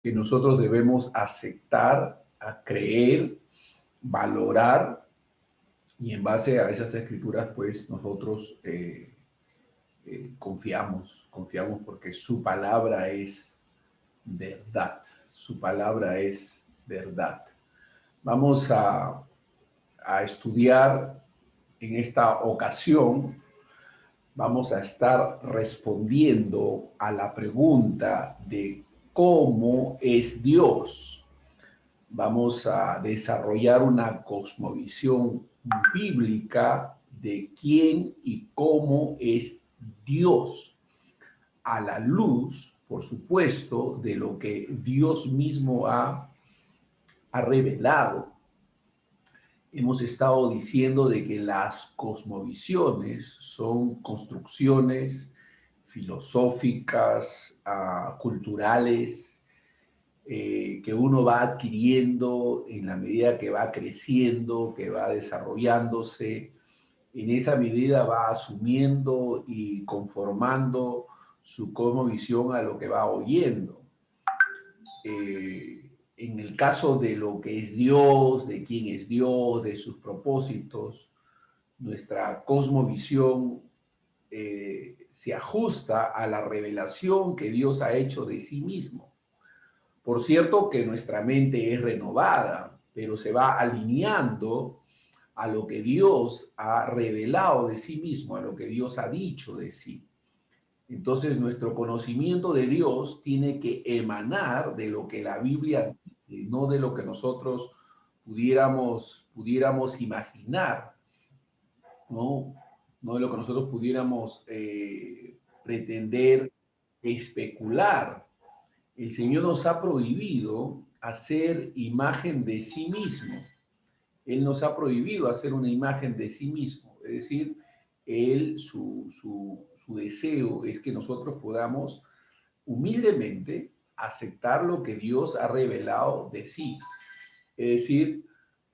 que nosotros debemos aceptar, a creer, valorar, y en base a esas escrituras, pues nosotros confiamos porque su palabra es verdad, su palabra es verdad. Vamos a estudiar en esta ocasión, vamos a estar respondiendo a la pregunta de cómo es Dios. Vamos a desarrollar una cosmovisión bíblica de quién y cómo es Dios, a la luz, por supuesto, de lo que Dios mismo ha revelado. Hemos estado diciendo de que las cosmovisiones son construcciones filosóficas, culturales, que uno va adquiriendo en la medida que va creciendo, que va desarrollándose. En esa medida va asumiendo y conformando su cosmovisión a lo que va oyendo. En el caso de lo que es Dios, de quién es Dios, de sus propósitos, nuestra cosmovisión se ajusta a la revelación que Dios ha hecho de sí mismo. Por cierto que nuestra mente es renovada, pero se va alineando a lo que Dios ha revelado de sí mismo, a lo que Dios ha dicho de sí. Entonces, nuestro conocimiento de Dios tiene que emanar de lo que la Biblia dice, no de lo que nosotros pudiéramos imaginar, ¿no? No de lo que nosotros pudiéramos pretender especular. El Señor nos ha prohibido hacer imagen de sí mismo. Él nos ha prohibido hacer una imagen de sí mismo. Es decir, su deseo es que nosotros podamos humildemente aceptar lo que Dios ha revelado de sí. Es decir,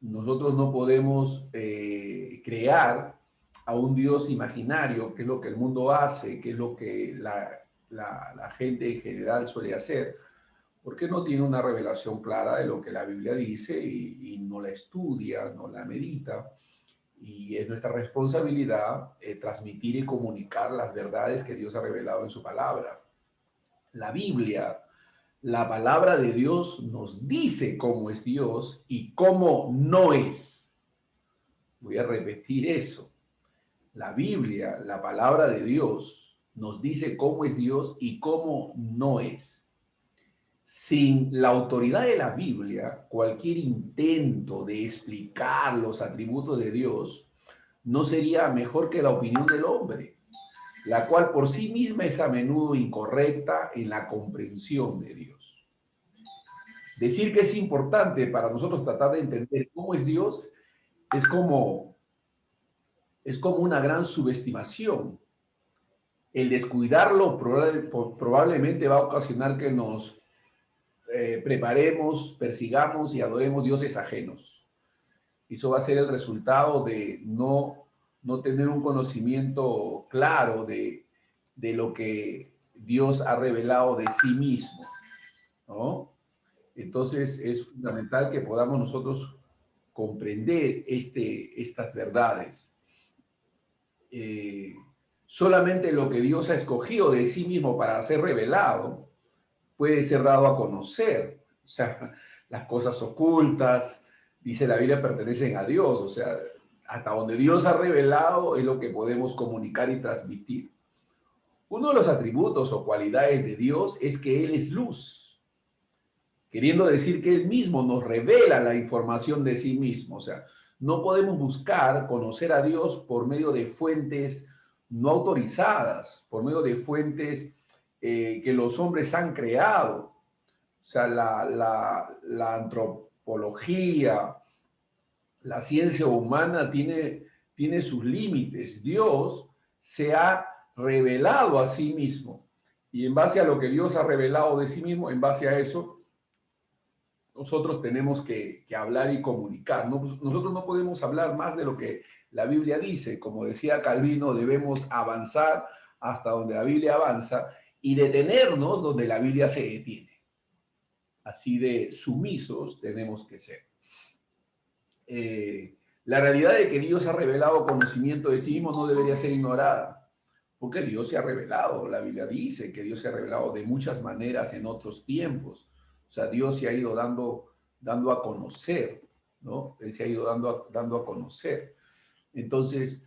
nosotros no podemos crear a un Dios imaginario, que es lo que el mundo hace, que es lo que la gente en general suele hacer, porque no tiene una revelación clara de lo que la Biblia dice y no la estudia, no la medita. Y es nuestra responsabilidad transmitir y comunicar las verdades que Dios ha revelado en su palabra. La Biblia, la palabra de Dios nos dice cómo es Dios y cómo no es. Voy a repetir eso. La Biblia, la palabra de Dios, nos dice cómo es Dios y cómo no es. Sin la autoridad de la Biblia, cualquier intento de explicar los atributos de Dios no sería mejor que la opinión del hombre, la cual por sí misma es a menudo incorrecta en la comprensión de Dios. Decir que es importante para nosotros tratar de entender cómo es Dios es como una gran subestimación. El descuidarlo probablemente va a ocasionar que nos preparemos, persigamos y adoremos dioses ajenos. Eso va a ser el resultado de no tener un conocimiento claro de lo que Dios ha revelado de sí mismo, ¿no? Entonces es fundamental que podamos nosotros comprender estas verdades. Solamente lo que Dios ha escogido de sí mismo para ser revelado puede ser dado a conocer. O sea, las cosas ocultas, dice la Biblia, pertenecen a Dios. O sea, hasta donde Dios ha revelado es lo que podemos comunicar y transmitir. Uno de los atributos o cualidades de Dios es que Él es luz, queriendo decir que Él mismo nos revela la información de sí mismo. O sea, no podemos buscar conocer a Dios por medio de fuentes no autorizadas, por medio de fuentes que los hombres han creado. O sea, la antropología, la ciencia humana tiene sus límites. Dios se ha revelado a sí mismo. Y en base a lo que Dios ha revelado de sí mismo, en base a eso, nosotros tenemos que hablar y comunicar. Nosotros no podemos hablar más de lo que la Biblia dice. Como decía Calvino, debemos avanzar hasta donde la Biblia avanza y detenernos donde la Biblia se detiene. así de sumisos tenemos que ser. La realidad de que Dios ha revelado conocimiento de sí mismo no debería ser ignorada, porque Dios se ha revelado. La Biblia dice que Dios se ha revelado de muchas maneras en otros tiempos. O sea, Dios se ha ido dando a conocer, ¿no? Él se ha ido dando a conocer. Entonces,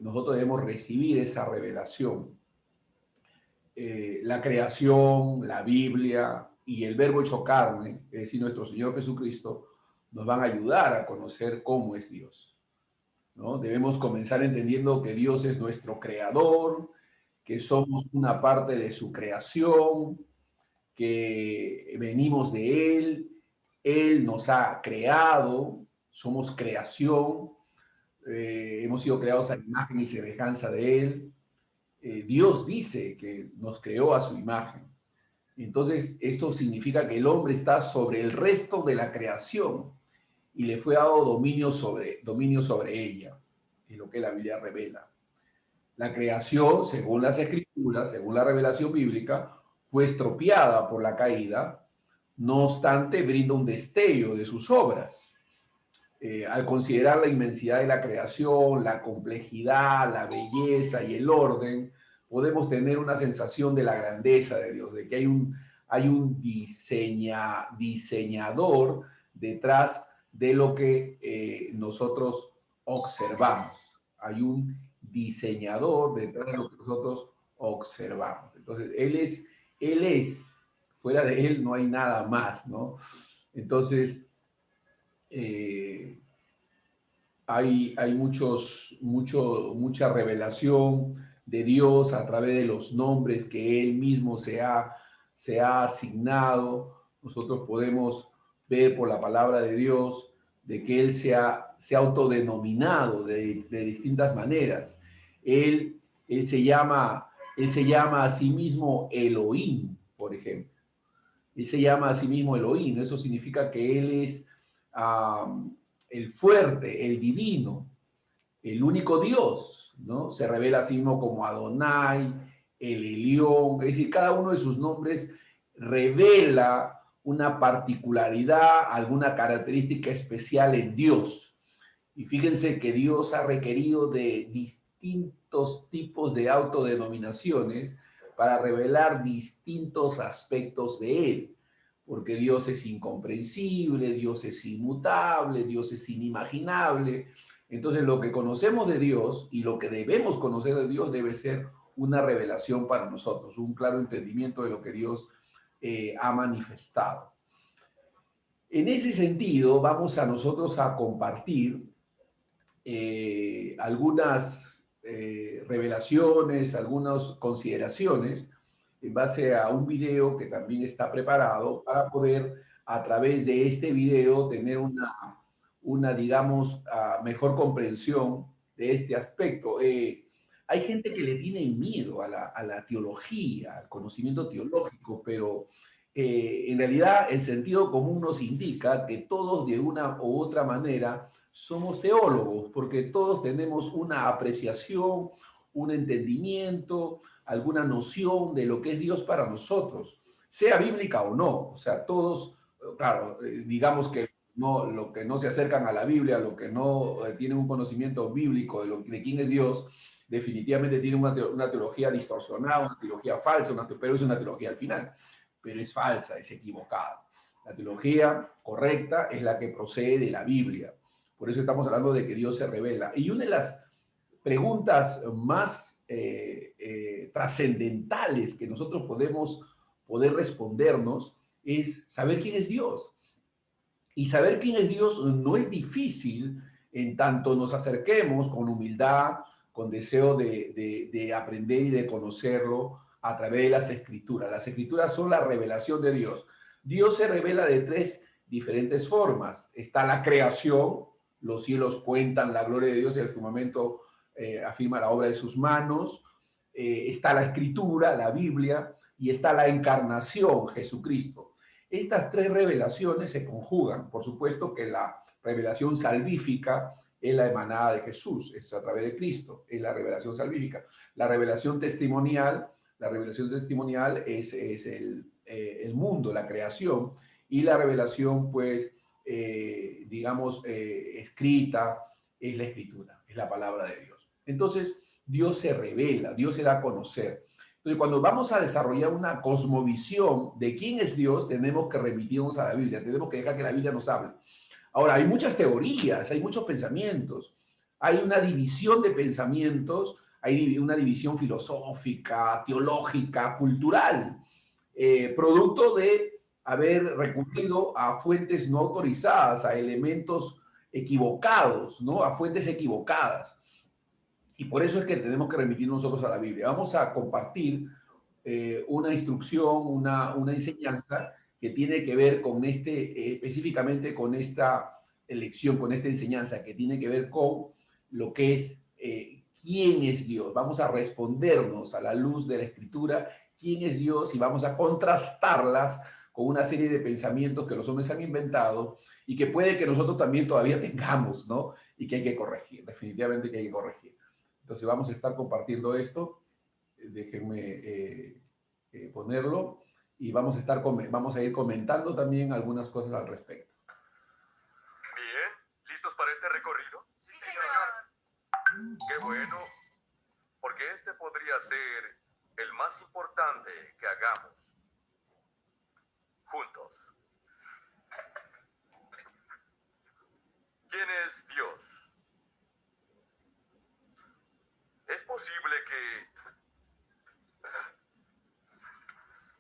nosotros debemos recibir esa revelación. La creación, la Biblia y el Verbo hecho carne, es decir, nuestro Señor Jesucristo, nos van a ayudar a conocer cómo es Dios, ¿no? Debemos comenzar entendiendo que Dios es nuestro creador, que somos una parte de su creación, que venimos de Él nos ha creado, somos creación, hemos sido creados a imagen y semejanza de Él. Dios dice que nos creó a su imagen. Entonces, esto significa que el hombre está sobre el resto de la creación y le fue dado dominio sobre ella, es lo que la Biblia revela. La creación, según las escrituras, según la revelación bíblica, fue estropeada por la caída, no obstante, brinda un destello de sus obras. Al considerar la inmensidad de la creación, la complejidad, la belleza y el orden, podemos tener una sensación de la grandeza de Dios, de que hay un diseñador detrás de lo que nosotros observamos. Hay un diseñador detrás de lo que nosotros observamos. Entonces, Él es, fuera de Él no hay nada más, ¿no? Entonces, hay mucha revelación de Dios a través de los nombres que Él mismo se ha asignado. Nosotros podemos ver por la palabra de Dios de que Él se ha autodenominado de distintas maneras. Él él se llama a sí mismo Elohim, por ejemplo. Él se llama a sí mismo Elohim. Eso significa que Él es el fuerte, el divino, el único Dios, ¿no? Se revela a sí mismo como Adonai, el Elión, es decir, cada uno de sus nombres revela una particularidad, alguna característica especial en Dios. Y fíjense que Dios ha requerido de distintos tipos de autodenominaciones para revelar distintos aspectos de Él, porque Dios es incomprensible, Dios es inmutable, Dios es inimaginable. Entonces, lo que conocemos de Dios y lo que debemos conocer de Dios debe ser una revelación para nosotros, un claro entendimiento de lo que Dios ha manifestado. En ese sentido, vamos a nosotros a compartir algunas revelaciones, algunas consideraciones en base a un video que también está preparado para poder a través de este video tener digamos, mejor comprensión de este aspecto. Hay gente que le tiene miedo a la teología, al conocimiento teológico, pero en realidad el sentido común nos indica que todos de una u otra manera somos teólogos, porque todos tenemos una apreciación, un entendimiento, alguna noción de lo que es Dios para nosotros, sea bíblica o no. O sea, todos, claro, digamos que no, lo que no se acercan a la Biblia, lo que no tienen un conocimiento bíblico de quién es Dios, definitivamente tienen una teología distorsionada, una teología falsa, pero es una teología al final, pero es falsa, es equivocada. La teología correcta es la que procede de la Biblia. Por eso estamos hablando de que Dios se revela. Y una de las preguntas más trascendentales que nosotros poder respondernos es saber quién es Dios. Y saber quién es Dios no es difícil en tanto nos acerquemos con humildad, con deseo de aprender y de conocerlo a través de las escrituras. Las escrituras son la revelación de Dios. Dios se revela de tres diferentes formas. Está la creación, los cielos cuentan la gloria de Dios y el firmamento afirma la obra de sus manos. Está la escritura, la Biblia, y está la encarnación, Jesucristo. Estas tres revelaciones se conjugan. Por supuesto que la revelación salvífica es la emanada de Jesús, es a través de Cristo, es la revelación salvífica. La revelación testimonial es el mundo, la creación, y la revelación, pues, digamos, escrita, es la escritura, es la palabra de Dios. Entonces, Dios se revela, Dios se da a conocer. Entonces, cuando vamos a desarrollar una cosmovisión de quién es Dios, tenemos que remitirnos a la Biblia, tenemos que dejar que la Biblia nos hable. Ahora, hay muchas teorías, hay muchos pensamientos, hay una división de pensamientos, hay una división filosófica, teológica, cultural, producto de haber recurrido a fuentes no autorizadas, a elementos equivocados, ¿no? A fuentes equivocadas. Y por eso es que tenemos que remitir nosotros a la Biblia. Vamos a compartir una instrucción, una enseñanza que tiene que ver con específicamente con esta elección, con esta enseñanza, que tiene que ver con lo que es quién es Dios. Vamos a respondernos a la luz de la Escritura, quién es Dios, y vamos a contrastarlas con una serie de pensamientos que los hombres han inventado y que puede que nosotros también todavía tengamos, ¿no? Y que hay que corregir, definitivamente que hay que corregir. Entonces vamos a estar compartiendo esto. Déjenme ponerlo y vamos a ir comentando también algunas cosas al respecto. Bien, ¿listos para este recorrido? Sí, señor. Qué bueno, porque este podría ser el más importante que hagamos juntos. ¿Quién es Dios? Es posible que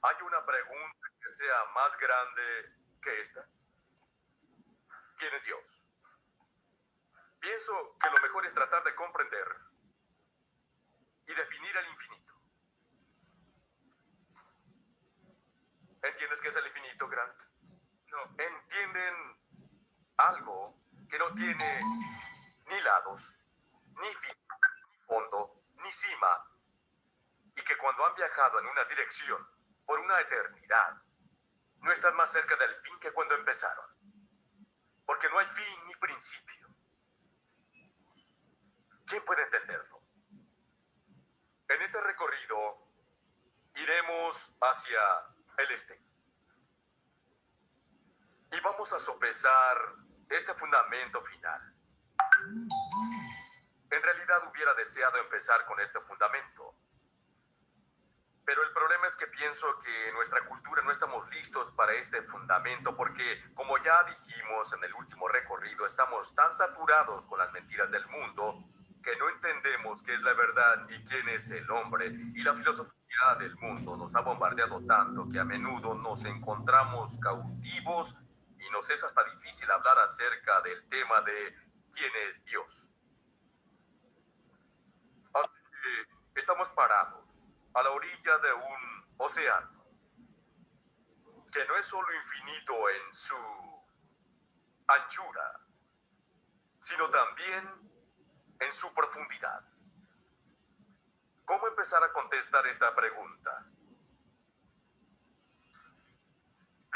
haya una pregunta que sea más grande que esta. ¿Quién es Dios? Pienso que lo mejor es tratar de comprender y definir el infinito. ¿Entiendes qué es el infinito, Grant? No. ¿Entienden algo que no tiene ni lados, ni fin, ni fondo, ni cima, y que cuando han viajado en una dirección por una eternidad, no están más cerca del fin que cuando empezaron? Porque no hay fin ni principio. ¿Quién puede entenderlo? En este recorrido iremos hacia el este. Y vamos a sopesar este fundamento final. En realidad hubiera deseado empezar con este fundamento. Pero el problema es que pienso que en nuestra cultura no estamos listos para este fundamento porque, como ya dijimos en el último recorrido, estamos tan saturados con las mentiras del mundo que no entendemos qué es la verdad y quién es el hombre. Y la filosofía del mundo nos ha bombardeado tanto que a menudo nos encontramos cautivos y nos es hasta difícil hablar acerca del tema de quién es Dios. Así que estamos parados a la orilla de un océano que no es solo infinito en su anchura, sino también en su profundidad. ¿Cómo empezar a contestar esta pregunta?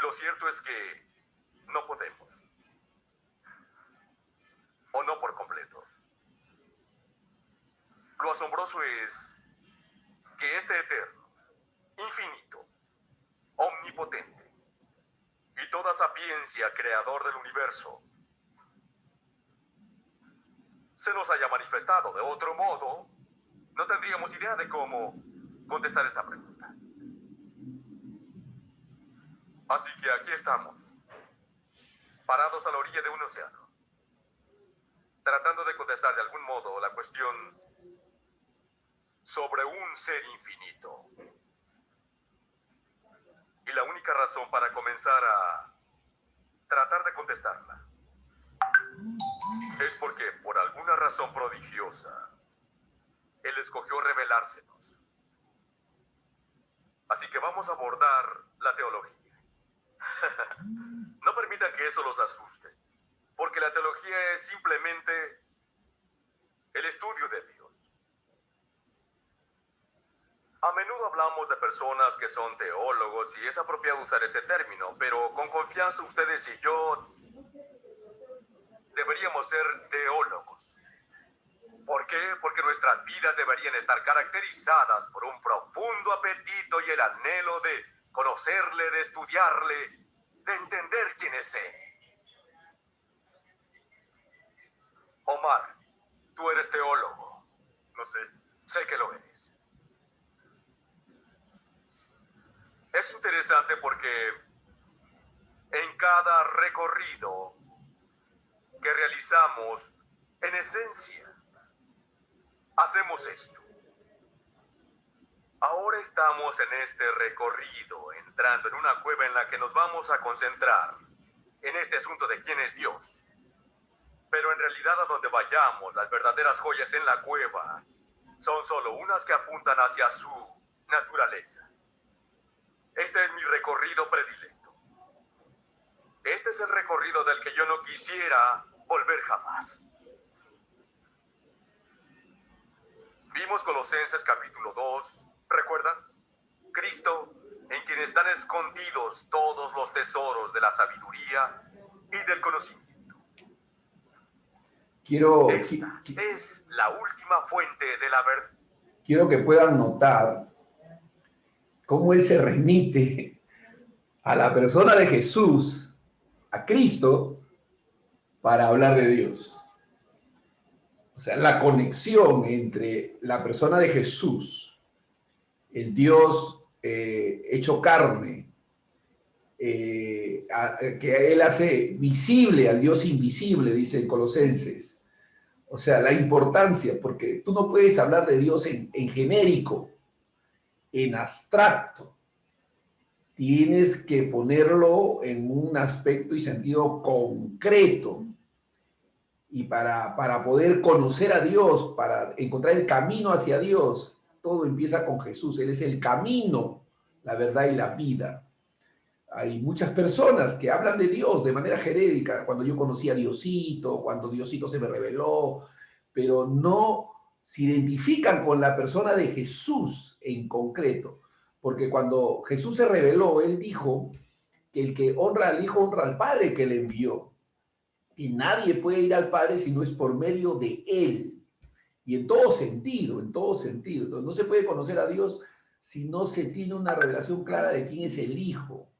Lo cierto es que no podemos, o no por completo. Lo asombroso es que este eterno, infinito, omnipotente y toda sapiencia creador del universo se nos haya manifestado. De otro modo, no tendríamos idea de cómo contestar esta pregunta. Así que aquí estamos, parados a la orilla de un océano, tratando de contestar de algún modo la cuestión sobre un ser infinito. Y la única razón para comenzar a tratar de contestarla es porque, por alguna razón prodigiosa, Él escogió revelársenos. Así que vamos a abordar la teología. No permitan que eso los asuste, porque la teología es simplemente el estudio de Dios. A menudo hablamos de personas que son teólogos y es apropiado usar ese término, pero con confianza ustedes y yo deberíamos ser teólogos. ¿Por qué? Porque nuestras vidas deberían estar caracterizadas por un profundo apetito y el anhelo de conocerle, de estudiarle, de entender quién es Él. Omar, tú eres teólogo. No sé. Sé que lo eres. Es interesante porque en cada recorrido que realizamos, en esencia, hacemos esto. Ahora estamos en este recorrido, entrando en una cueva en la que nos vamos a concentrar en este asunto de quién es Dios. Pero en realidad a donde vayamos, las verdaderas joyas en la cueva son solo unas que apuntan hacia su naturaleza. Este es mi recorrido predilecto. Este es el recorrido del que yo no quisiera volver jamás. Vimos Colosenses capítulo 2, ¿recuerdan? Cristo, en quien están escondidos todos los tesoros de la sabiduría y del conocimiento. Esta es la última fuente de la verdad. Quiero que puedan notar cómo él se remite a la persona de Jesús, a Cristo, para hablar de Dios. O sea, la conexión entre la persona de Jesús, el Dios hecho carne, que él hace visible al Dios invisible, dice en Colosenses. O sea, la importancia, porque tú no puedes hablar de Dios en genérico, en abstracto. Tienes que ponerlo en un aspecto y sentido concreto. Y para poder conocer a Dios, para encontrar el camino hacia Dios, todo empieza con Jesús. Él es el camino, la verdad y la vida. Hay muchas personas que hablan de Dios de manera genérica, cuando yo conocí a Diosito, cuando Diosito se me reveló, pero no se identifican con la persona de Jesús en concreto. Porque cuando Jesús se reveló, él dijo que el que honra al Hijo honra al Padre que le envió. Y nadie puede ir al Padre si no es por medio de Él. Y en todo sentido, en todo sentido. Entonces, no se puede conocer a Dios si no se tiene una revelación clara de quién es el Hijo.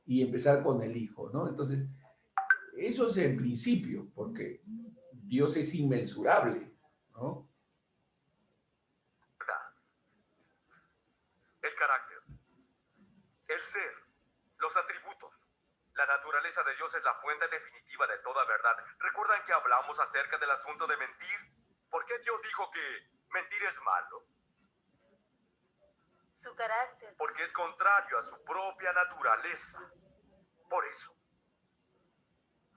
Y empezar con el Hijo, ¿no? Entonces, eso es el principio, porque Dios es inmensurable, ¿no? El carácter, el ser, los atributos. La naturaleza de Dios es la fuente definitiva de toda verdad. ¿Recuerdan que hablamos acerca del asunto de mentir? ¿Por qué Dios dijo que mentir es malo? Su carácter. Porque es contrario a su propia naturaleza. Por eso.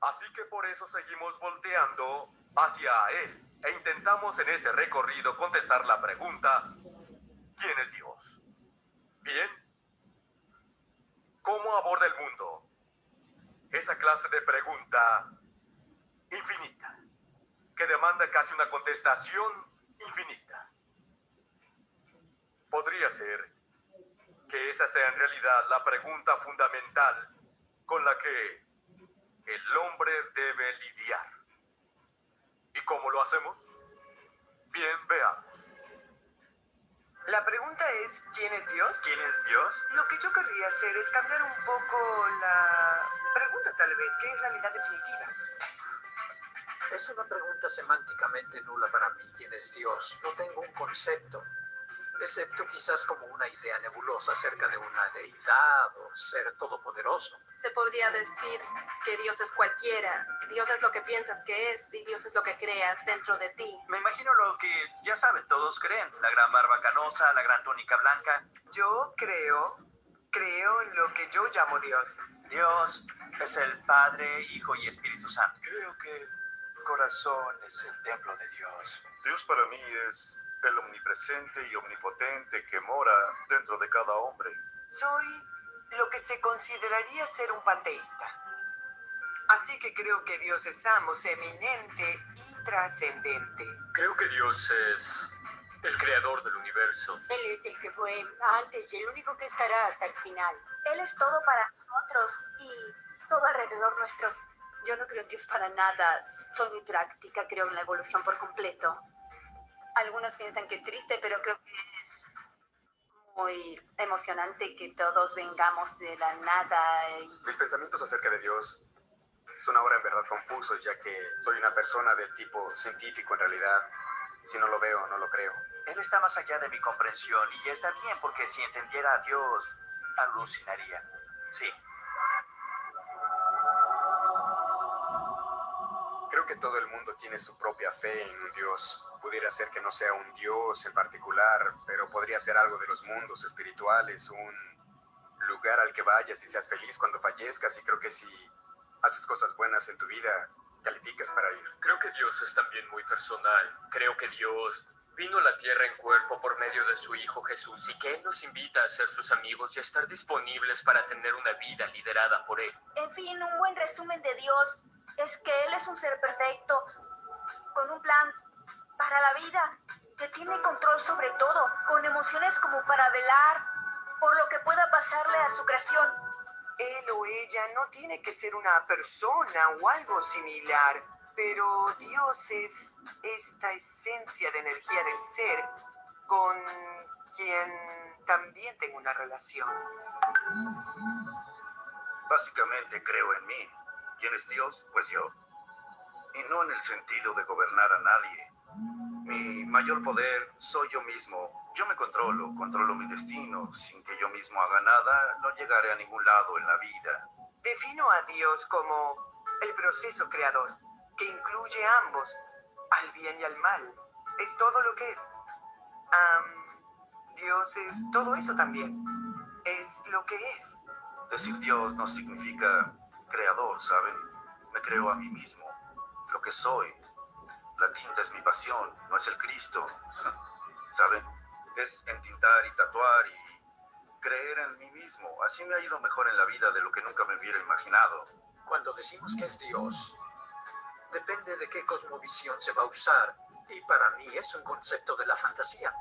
Así que por eso seguimos volteando hacia Él e intentamos en este recorrido contestar la pregunta: ¿quién es Dios? Bien. ¿Cómo aborda el mundo esa clase de pregunta infinita, que demanda casi una contestación infinita? Podría ser que esa sea en realidad la pregunta fundamental con la que el hombre debe lidiar. ¿Y cómo lo hacemos? Bien, veamos. La pregunta es, ¿quién es Dios? ¿Quién es Dios? Lo que yo querría hacer es cambiar un poco la pregunta, tal vez, que es realidad definitiva. Es una pregunta semánticamente nula para mí. ¿Quién es Dios? No tengo un concepto, excepto quizás como una idea nebulosa acerca de una deidad o ser todopoderoso. Se podría decir que Dios es cualquiera. Dios es lo que piensas que es y Dios es lo que creas dentro de ti. Me imagino lo que, ya saben, todos creen. La gran barba canosa, la gran túnica blanca. Yo creo en lo que yo llamo Dios. Dios es el Padre, Hijo y Espíritu Santo. Creo que el corazón es el templo de Dios. Dios para mí es el omnipresente y omnipotente que mora dentro de cada hombre. Soy lo que se consideraría ser un panteísta. Así que creo que Dios es amos, eminente y trascendente. Creo que Dios es el creador del universo. Él es el que fue antes y el único que estará hasta el final. Él es todo para nosotros y todo alrededor nuestro. Yo no creo en Dios para nada. Soy muy práctica, creo en la evolución por completo. Algunos piensan que es triste, pero creo que es muy emocionante que todos vengamos de la nada. Mis pensamientos acerca de Dios son ahora en verdad confusos, ya que soy una persona del tipo científico en realidad. Si no lo veo, no lo creo. Él está más allá de mi comprensión y está bien porque si entendiera a Dios, alucinaría. Sí. Creo que todo el mundo tiene su propia fe en un Dios. Pudiera ser que no sea un Dios en particular, pero podría ser algo de los mundos espirituales, un lugar al que vayas y seas feliz cuando fallezcas. Y creo que si haces cosas buenas en tu vida, calificas para ir. Creo que Dios es también muy personal. Creo que Dios vino a la tierra en cuerpo por medio de su Hijo Jesús y que Él nos invita a ser sus amigos y a estar disponibles para tener una vida liderada por Él. En fin, un buen resumen de Dios es que Él es un ser perfecto, con un plan para la vida, que tiene control sobre todo, con emociones como para velar por lo que pueda pasarle a su creación. Él o ella no tiene que ser una persona o algo similar, pero Dios es esta esencia de energía del ser con quien también tengo una relación. Básicamente creo en mí. ¿Quién es Dios? Pues yo. Y no en el sentido de gobernar a nadie. Mi mayor poder soy yo mismo. Yo me controlo mi destino. Sin que yo mismo haga nada, no llegaré a ningún lado en la vida. Defino a Dios como el proceso creador, que incluye a ambos, al bien y al mal. Es todo lo que es. Dios es todo eso también. Es lo que es. Decir Dios no significa creador, ¿saben? Me creo a mí mismo. Lo que soy. La tinta es mi pasión, no es el Cristo. ¿Saben? Es entintar y tatuar y creer en mí mismo. Así me ha ido mejor en la vida de lo que nunca me hubiera imaginado. Cuando decimos que es Dios, depende de qué cosmovisión se va a usar. Y para mí es un concepto de la fantasía.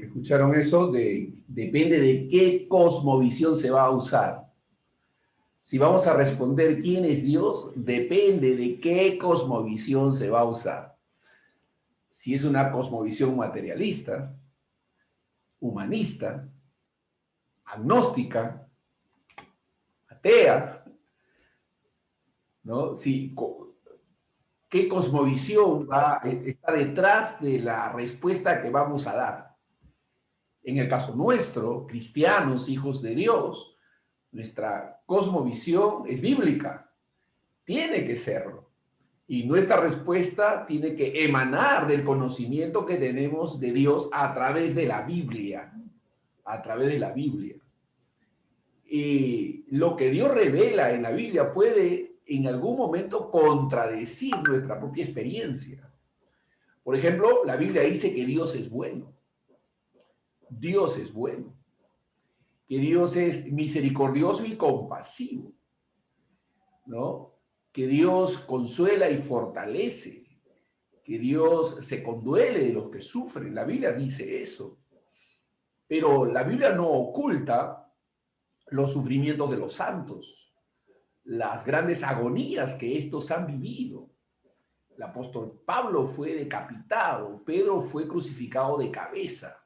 ¿Escucharon eso? Depende de qué cosmovisión se va a usar. Si vamos a responder quién es Dios, depende de qué cosmovisión se va a usar. Si es una cosmovisión materialista, humanista, agnóstica, atea, ¿no? ¿Qué cosmovisión está detrás de la respuesta que vamos a dar? En el caso nuestro, cristianos, hijos de Dios, nuestra cosmovisión es bíblica. Tiene que serlo. Y nuestra respuesta tiene que emanar del conocimiento que tenemos de Dios a través de la Biblia. A través de la Biblia. Y lo que Dios revela en la Biblia puede en algún momento contradecir nuestra propia experiencia. Por ejemplo, la Biblia dice que Dios es bueno. Dios es bueno. Que Dios es misericordioso y compasivo, ¿no? Que Dios consuela y fortalece. Que Dios se conduele de los que sufren. La Biblia dice eso. Pero la Biblia no oculta los sufrimientos de los santos, las grandes agonías que estos han vivido. El apóstol Pablo fue decapitado, Pedro fue crucificado de cabeza.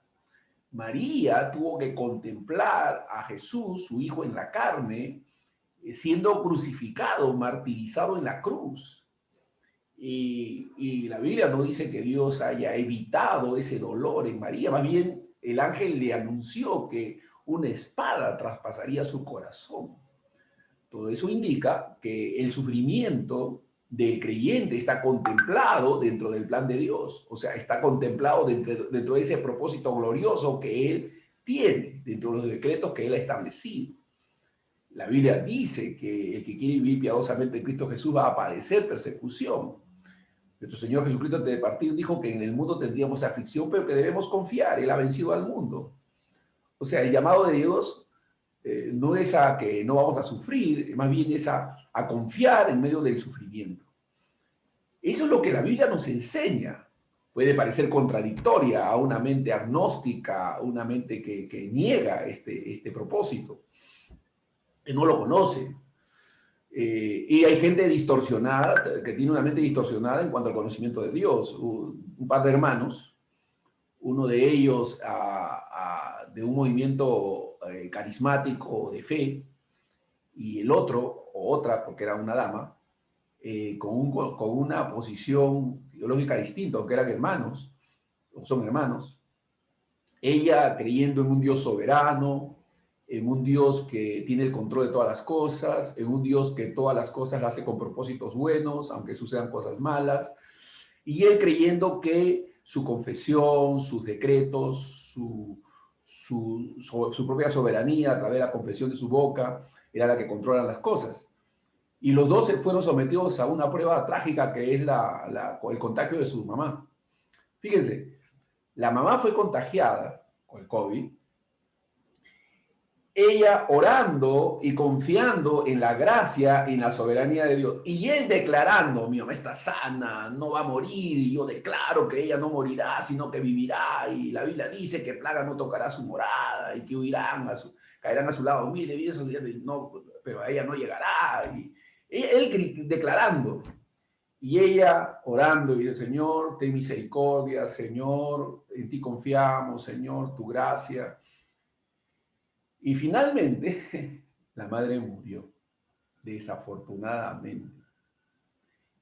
María tuvo que contemplar a Jesús, su hijo en la carne, siendo crucificado, martirizado en la cruz. Y la Biblia no dice que Dios haya evitado ese dolor en María, más bien el ángel le anunció que una espada traspasaría su corazón. Todo eso indica que el sufrimiento del creyente está contemplado dentro del plan de Dios, o sea, está contemplado dentro de ese propósito glorioso que Él tiene, dentro de los decretos que Él ha establecido. La Biblia dice que el que quiere vivir piadosamente en Cristo Jesús va a padecer persecución. Nuestro Señor Jesucristo antes de partir dijo que en el mundo tendríamos aflicción, pero que debemos confiar, Él ha vencido al mundo. O sea, el llamado de Dios no es a que no vamos a sufrir, más bien es a confiar en medio del sufrimiento. Eso es lo que la Biblia nos enseña. Puede parecer contradictoria a una mente agnóstica, una mente que niega este propósito, que no lo conoce. Y hay gente distorsionada, que tiene una mente distorsionada en cuanto al conocimiento de Dios. Un par de hermanos, uno de ellos de un movimiento carismático de fe, y el otro, o otra, porque era una dama, con una posición teológica distinta, aunque eran hermanos, o son hermanos. Ella creyendo en un Dios soberano, en un Dios que tiene el control de todas las cosas, en un Dios que todas las cosas las hace con propósitos buenos, aunque sucedan cosas malas, y él creyendo que su confesión, sus decretos, su propia soberanía a través de la confesión de su boca, era la que controla las cosas. Y los dos fueron sometidos a una prueba trágica que es el contagio de su mamá. Fíjense, la mamá fue contagiada con el COVID, ella orando y confiando en la gracia, en la soberanía de Dios, y él declarando, mi mamá está sana, no va a morir, y yo declaro que ella no morirá, sino que vivirá, y la Biblia dice que plaga no tocará su morada, y que caerán a su lado miles y eso, no, pero a ella no llegará, y él declarando, y ella orando, y dice, Señor, ten misericordia, Señor, en ti confiamos, Señor, tu gracia. Y finalmente, la madre murió, desafortunadamente.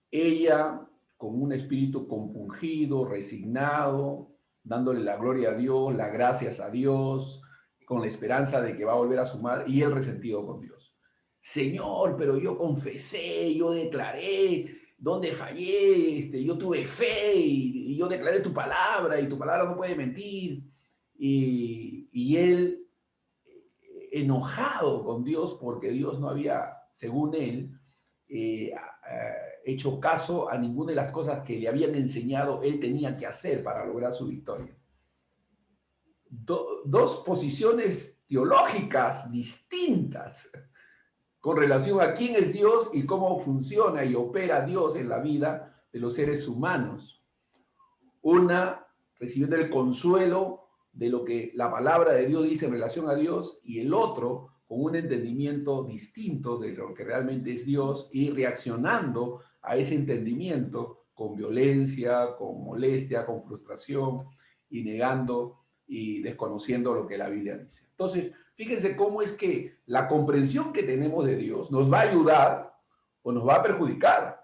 Ella, con un espíritu compungido, resignado, dándole la gloria a Dios, las gracias a Dios, con la esperanza de que va a volver a sumar, y él resentido con Dios. Señor, pero yo confesé, yo declaré, ¿dónde fallé? Yo tuve fe y yo declaré tu palabra, y tu palabra no puede mentir. Y él, enojado con Dios porque Dios no había, según él, hecho caso a ninguna de las cosas que le habían enseñado él tenía que hacer para lograr su victoria. Dos posiciones teológicas distintas con relación a quién es Dios y cómo funciona y opera Dios en la vida de los seres humanos. Una recibiendo el consuelo de lo que la palabra de Dios dice en relación a Dios, y el otro con un entendimiento distinto de lo que realmente es Dios y reaccionando a ese entendimiento con violencia, con molestia, con frustración y negando y desconociendo lo que la Biblia dice. Entonces, fíjense cómo es que la comprensión que tenemos de Dios nos va a ayudar o nos va a perjudicar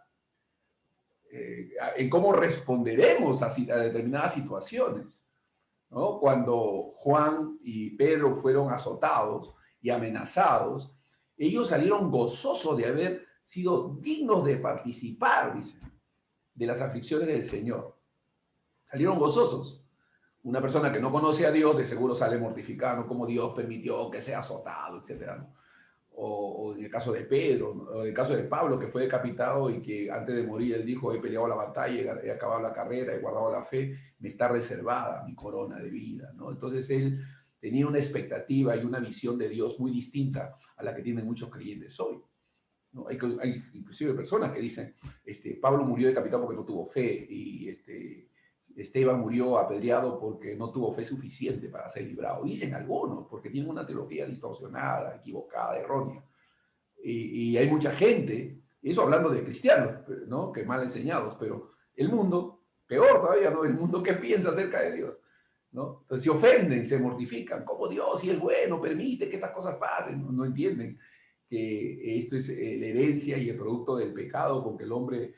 en cómo responderemos a determinadas situaciones, ¿no? Cuando Juan y Pedro fueron azotados y amenazados, ellos salieron gozosos de haber sido dignos de participar, dicen, de las aflicciones del Señor. Salieron gozosos. Una persona que no conoce a Dios de seguro sale mortificado, como Dios permitió que sea azotado, etc., ¿no? O en el caso de Pedro, ¿no? O en el caso de Pablo, que fue decapitado y que antes de morir él dijo, he peleado la batalla, he acabado la carrera, he guardado la fe, me está reservada mi corona de vida, ¿no? Entonces él tenía una expectativa y una visión de Dios muy distinta a la que tienen muchos creyentes hoy, ¿no? Hay inclusive personas que dicen, Pablo murió decapitado porque no tuvo fe, y Esteban murió apedreado porque no tuvo fe suficiente para ser librado. Dicen algunos, porque tienen una teología distorsionada, equivocada, errónea. Y hay mucha gente, eso hablando de cristianos, ¿no? Que mal enseñados, pero el mundo, peor todavía, ¿no? El mundo que piensa acerca de Dios, ¿no? Entonces se ofenden, se mortifican. ¿Cómo Dios, si es bueno, permite que estas cosas pasen? No entienden que esto es la herencia y el producto del pecado, porque el hombre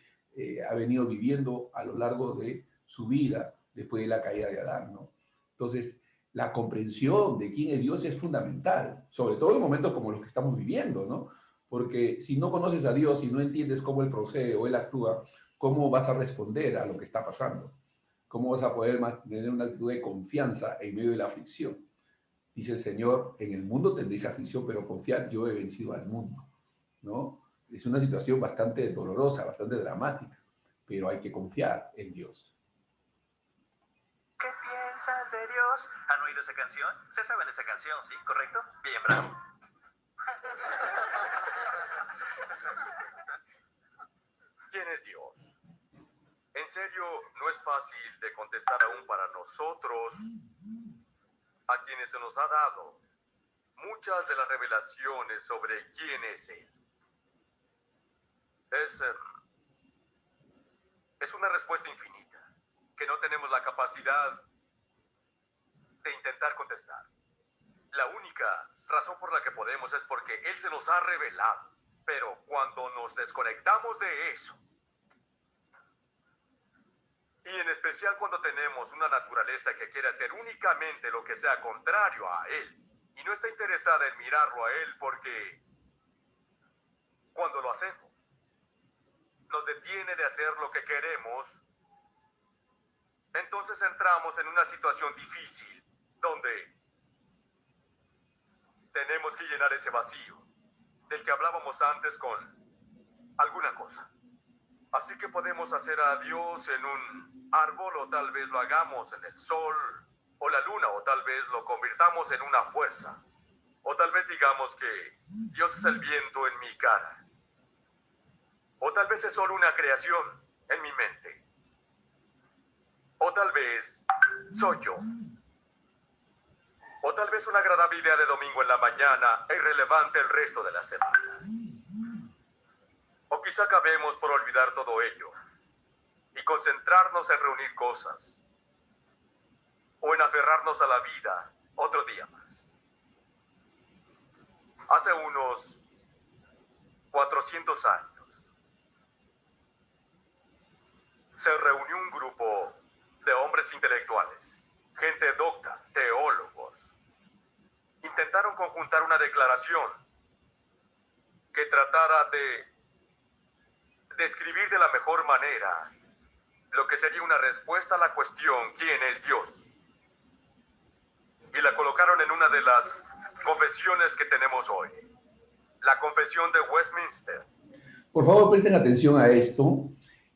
ha venido viviendo a lo largo de su vida después de la caída de Adán, ¿no? Entonces, la comprensión de quién es Dios es fundamental, sobre todo en momentos como los que estamos viviendo, ¿no? Porque si no conoces a Dios y no entiendes cómo Él procede o Él actúa, ¿cómo vas a responder a lo que está pasando? ¿Cómo vas a poder mantener una actitud de confianza en medio de la aflicción? Dice el Señor, en el mundo tendréis aflicción, pero confiad, yo he vencido al mundo, ¿no? Es una situación bastante dolorosa, bastante dramática, pero hay que confiar en Dios. ¿Qué piensas de Dios? ¿Han oído esa canción? ¿Se saben esa canción, sí? ¿Correcto? Bien, bravo. ¿Quién es Dios? En serio, no es fácil de contestar aún para nosotros, a quienes se nos ha dado muchas de las revelaciones sobre quién es Él. Es una respuesta infinita, que no tenemos la capacidad de intentar contestar. La única razón por la que podemos es porque Él se nos ha revelado. Pero cuando nos desconectamos de eso, y en especial cuando tenemos una naturaleza que quiere hacer únicamente lo que sea contrario a Él, y no está interesada en mirarlo a Él porque cuando lo hacemos, nos detiene de hacer lo que queremos, entonces entramos en una situación difícil donde tenemos que llenar ese vacío del que hablábamos antes con alguna cosa. Así que podemos hacer a Dios en un árbol, o tal vez lo hagamos en el sol o la luna, o tal vez lo convirtamos en una fuerza, o tal vez digamos que Dios es el viento en mi cara, o tal vez es solo una creación en mi mente, o tal vez soy yo, o tal vez una agradable idea de domingo en la mañana e irrelevante el resto de la semana. O quizá acabemos por olvidar todo ello y concentrarnos en reunir cosas o en aferrarnos a la vida otro día más. Hace unos 400 años se reunió un grupo de hombres intelectuales, gente docta, teólogos. Intentaron conjuntar una declaración que tratara de describir de la mejor manera lo que sería una respuesta a la cuestión ¿quién es Dios? Y la colocaron en una de las confesiones que tenemos hoy, la Confesión de Westminster. Por favor, presten atención a esto.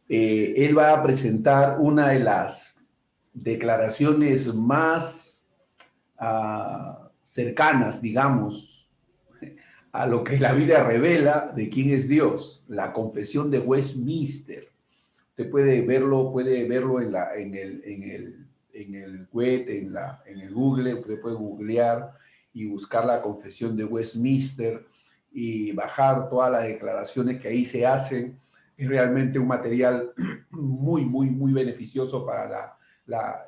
Él va a presentar una de las declaraciones más cercanas, digamos, a lo que la Biblia revela de quién es Dios, la Confesión de Westminster. Usted puede verlo en el web, en el Google. Usted puede googlear y buscar la Confesión de Westminster y bajar todas las declaraciones que ahí se hacen. Es realmente un material muy, muy, muy beneficioso para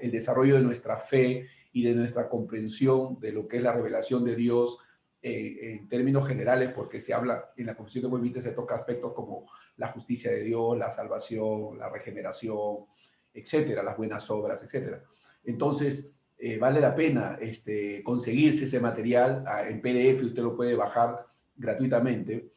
el desarrollo de nuestra fe y de nuestra comprensión de lo que es la revelación de Dios en términos generales, porque se habla en la Confesión de Westminster, se toca aspectos como la justicia de Dios, la salvación, la regeneración, etcétera, las buenas obras, etcétera. Entonces, vale la pena conseguirse ese material en PDF. Usted lo puede bajar gratuitamente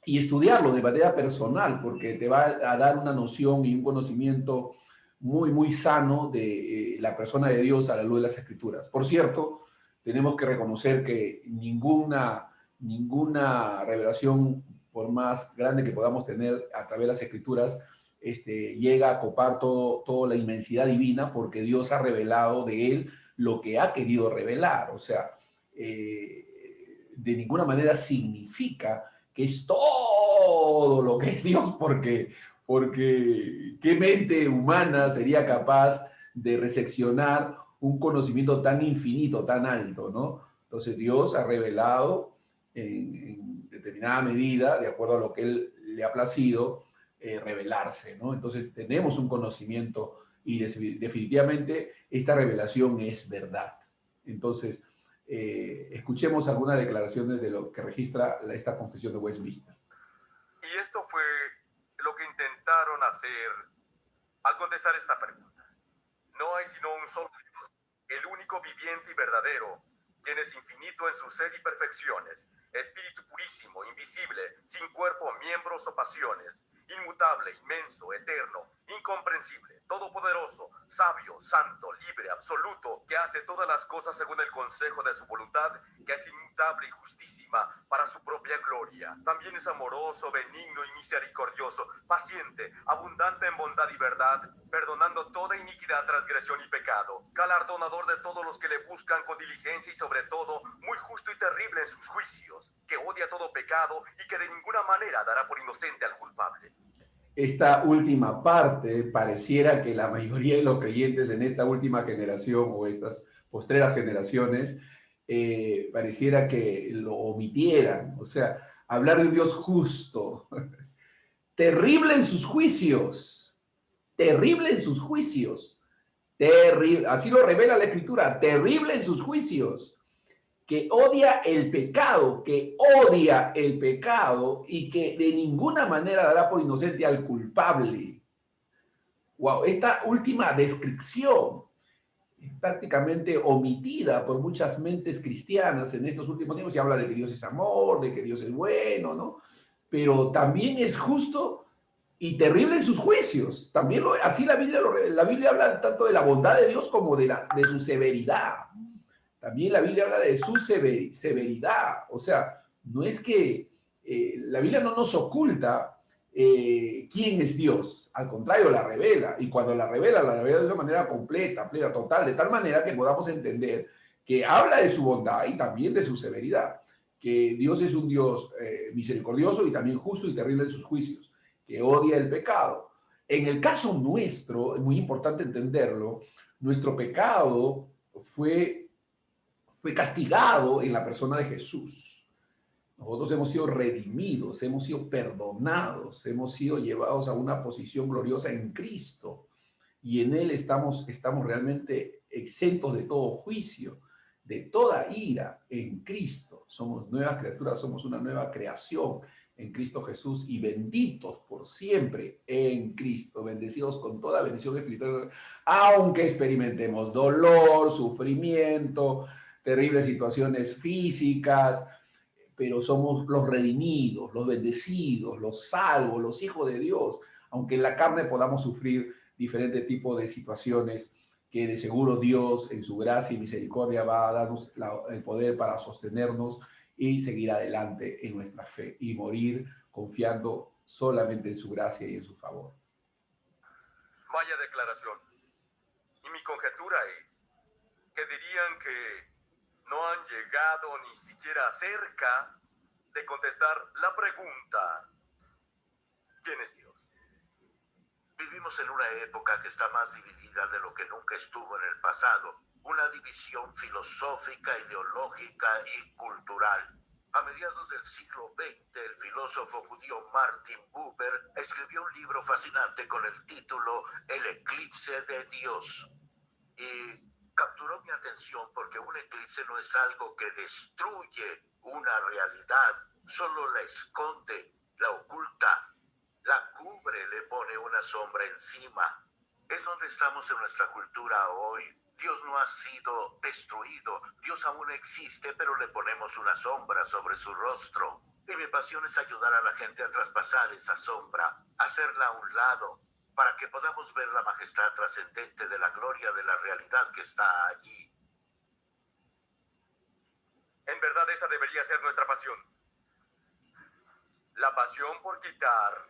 y estudiarlo de manera personal, porque te va a dar una noción y un conocimiento muy, muy sano de la persona de Dios a la luz de las Escrituras. Por cierto, tenemos que reconocer que ninguna revelación, por más grande que podamos tener a través de las Escrituras, llega a copar toda la inmensidad divina, porque Dios ha revelado de Él lo que ha querido revelar. O sea, de ninguna manera significa que es todo lo que es Dios, porque ¿qué mente humana sería capaz de reseccionar un conocimiento tan infinito, tan alto, ¿no? Entonces Dios ha revelado en determinada medida, de acuerdo a lo que Él le ha placido, revelarse, ¿no? Entonces tenemos un conocimiento y definitivamente esta revelación es verdad. Entonces, escuchemos algunas declaraciones de lo que registra esta Confesión de Westminster. Y esto fue lo que intentaron hacer al contestar esta pregunta. No hay sino un solo Dios, el único viviente y verdadero, quien es infinito en su ser y perfecciones, espíritu purísimo, invisible, sin cuerpo, miembros o pasiones, inmutable, inmenso, eterno, incomprensible, todopoderoso, sabio, santo, libre, absoluto, que hace todas las cosas según el consejo de su voluntad, que es inmutable y justísima para su propia gloria. También es amoroso, benigno y misericordioso, paciente, abundante en bondad y verdad, perdonando toda iniquidad, transgresión y pecado, galardonador de todos los que le buscan con diligencia y sobre todo muy justo y terrible en sus juicios, que odia todo pecado y que de ninguna manera dará por inocente al culpable. Esta última parte pareciera que la mayoría de los creyentes en esta última generación o estas postreras generaciones pareciera que lo omitieran. O sea, hablar de un Dios justo, terrible en sus juicios, terrible en sus juicios, terrible, así lo revela la Escritura, terrible en sus juicios, que odia el pecado y que de ninguna manera dará por inocente al culpable. Wow, esta última descripción es prácticamente omitida por muchas mentes cristianas en estos últimos tiempos. Se habla de que Dios es amor, de que Dios es bueno, ¿no? Pero también es justo y terrible en sus juicios. También así la Biblia habla tanto de la bondad de Dios como de su severidad. También la Biblia habla de su severidad. O sea, no es que la Biblia no nos oculta quién es Dios. Al contrario, la revela. Y cuando la revela de una manera completa, plena, total, de tal manera que podamos entender que habla de su bondad y también de su severidad. Que Dios es un Dios misericordioso y también justo y terrible en sus juicios, que odia el pecado. En el caso nuestro, es muy importante entenderlo, nuestro pecado fue castigado en la persona de Jesús. Nosotros hemos sido redimidos, hemos sido perdonados, hemos sido llevados a una posición gloriosa en Cristo y en Él estamos realmente exentos de todo juicio, de toda ira en Cristo. Somos nuevas criaturas, somos una nueva creación en Cristo Jesús y benditos por siempre en Cristo, bendecidos con toda bendición espiritual, aunque experimentemos dolor, sufrimiento, terribles situaciones físicas, pero somos los redimidos, los bendecidos, los salvos, los hijos de Dios, aunque en la carne podamos sufrir diferentes tipos de situaciones que de seguro Dios en su gracia y misericordia va a darnos el poder para sostenernos y seguir adelante en nuestra fe y morir confiando solamente en su gracia y en su favor. Vaya declaración. Y mi conjetura es que dirían que no han llegado ni siquiera cerca de contestar la pregunta: ¿quién es Dios? Vivimos en una época que está más dividida de lo que nunca estuvo en el pasado. Una división filosófica, ideológica y cultural. A mediados del siglo XX, el filósofo judío Martin Buber escribió un libro fascinante con el título El eclipse de Dios. Y capturó mi atención porque un eclipse no es algo que destruye una realidad, solo la esconde, la oculta, la cubre, le pone una sombra encima. Es donde estamos en nuestra cultura hoy. Dios no ha sido destruido, Dios aún existe, pero le ponemos una sombra sobre su rostro. Y mi pasión es ayudar a la gente a traspasar esa sombra, hacerla a un lado, para que podamos ver la majestad trascendente de la gloria de la realidad que está allí. En verdad esa debería ser nuestra pasión. La pasión por quitar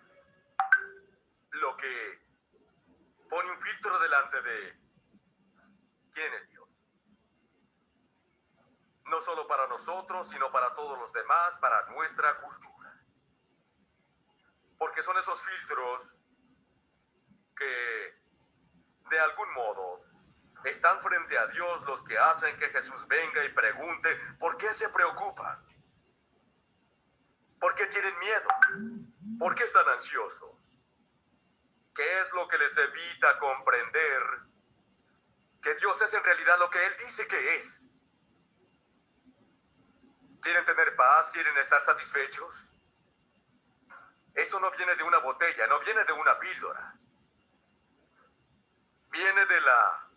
lo que pone un filtro delante de quién es Dios. No solo para nosotros, sino para todos los demás, para nuestra cultura. Porque son esos filtros que, de algún modo, están frente a Dios los que hacen que Jesús venga y pregunte ¿por qué se preocupan? ¿Por qué tienen miedo? ¿Por qué están ansiosos? ¿Qué es lo que les evita comprender que Dios es en realidad lo que Él dice que es? ¿Quieren tener paz? ¿Quieren estar satisfechos? Eso no viene de una botella, no viene de una píldora. Viene de la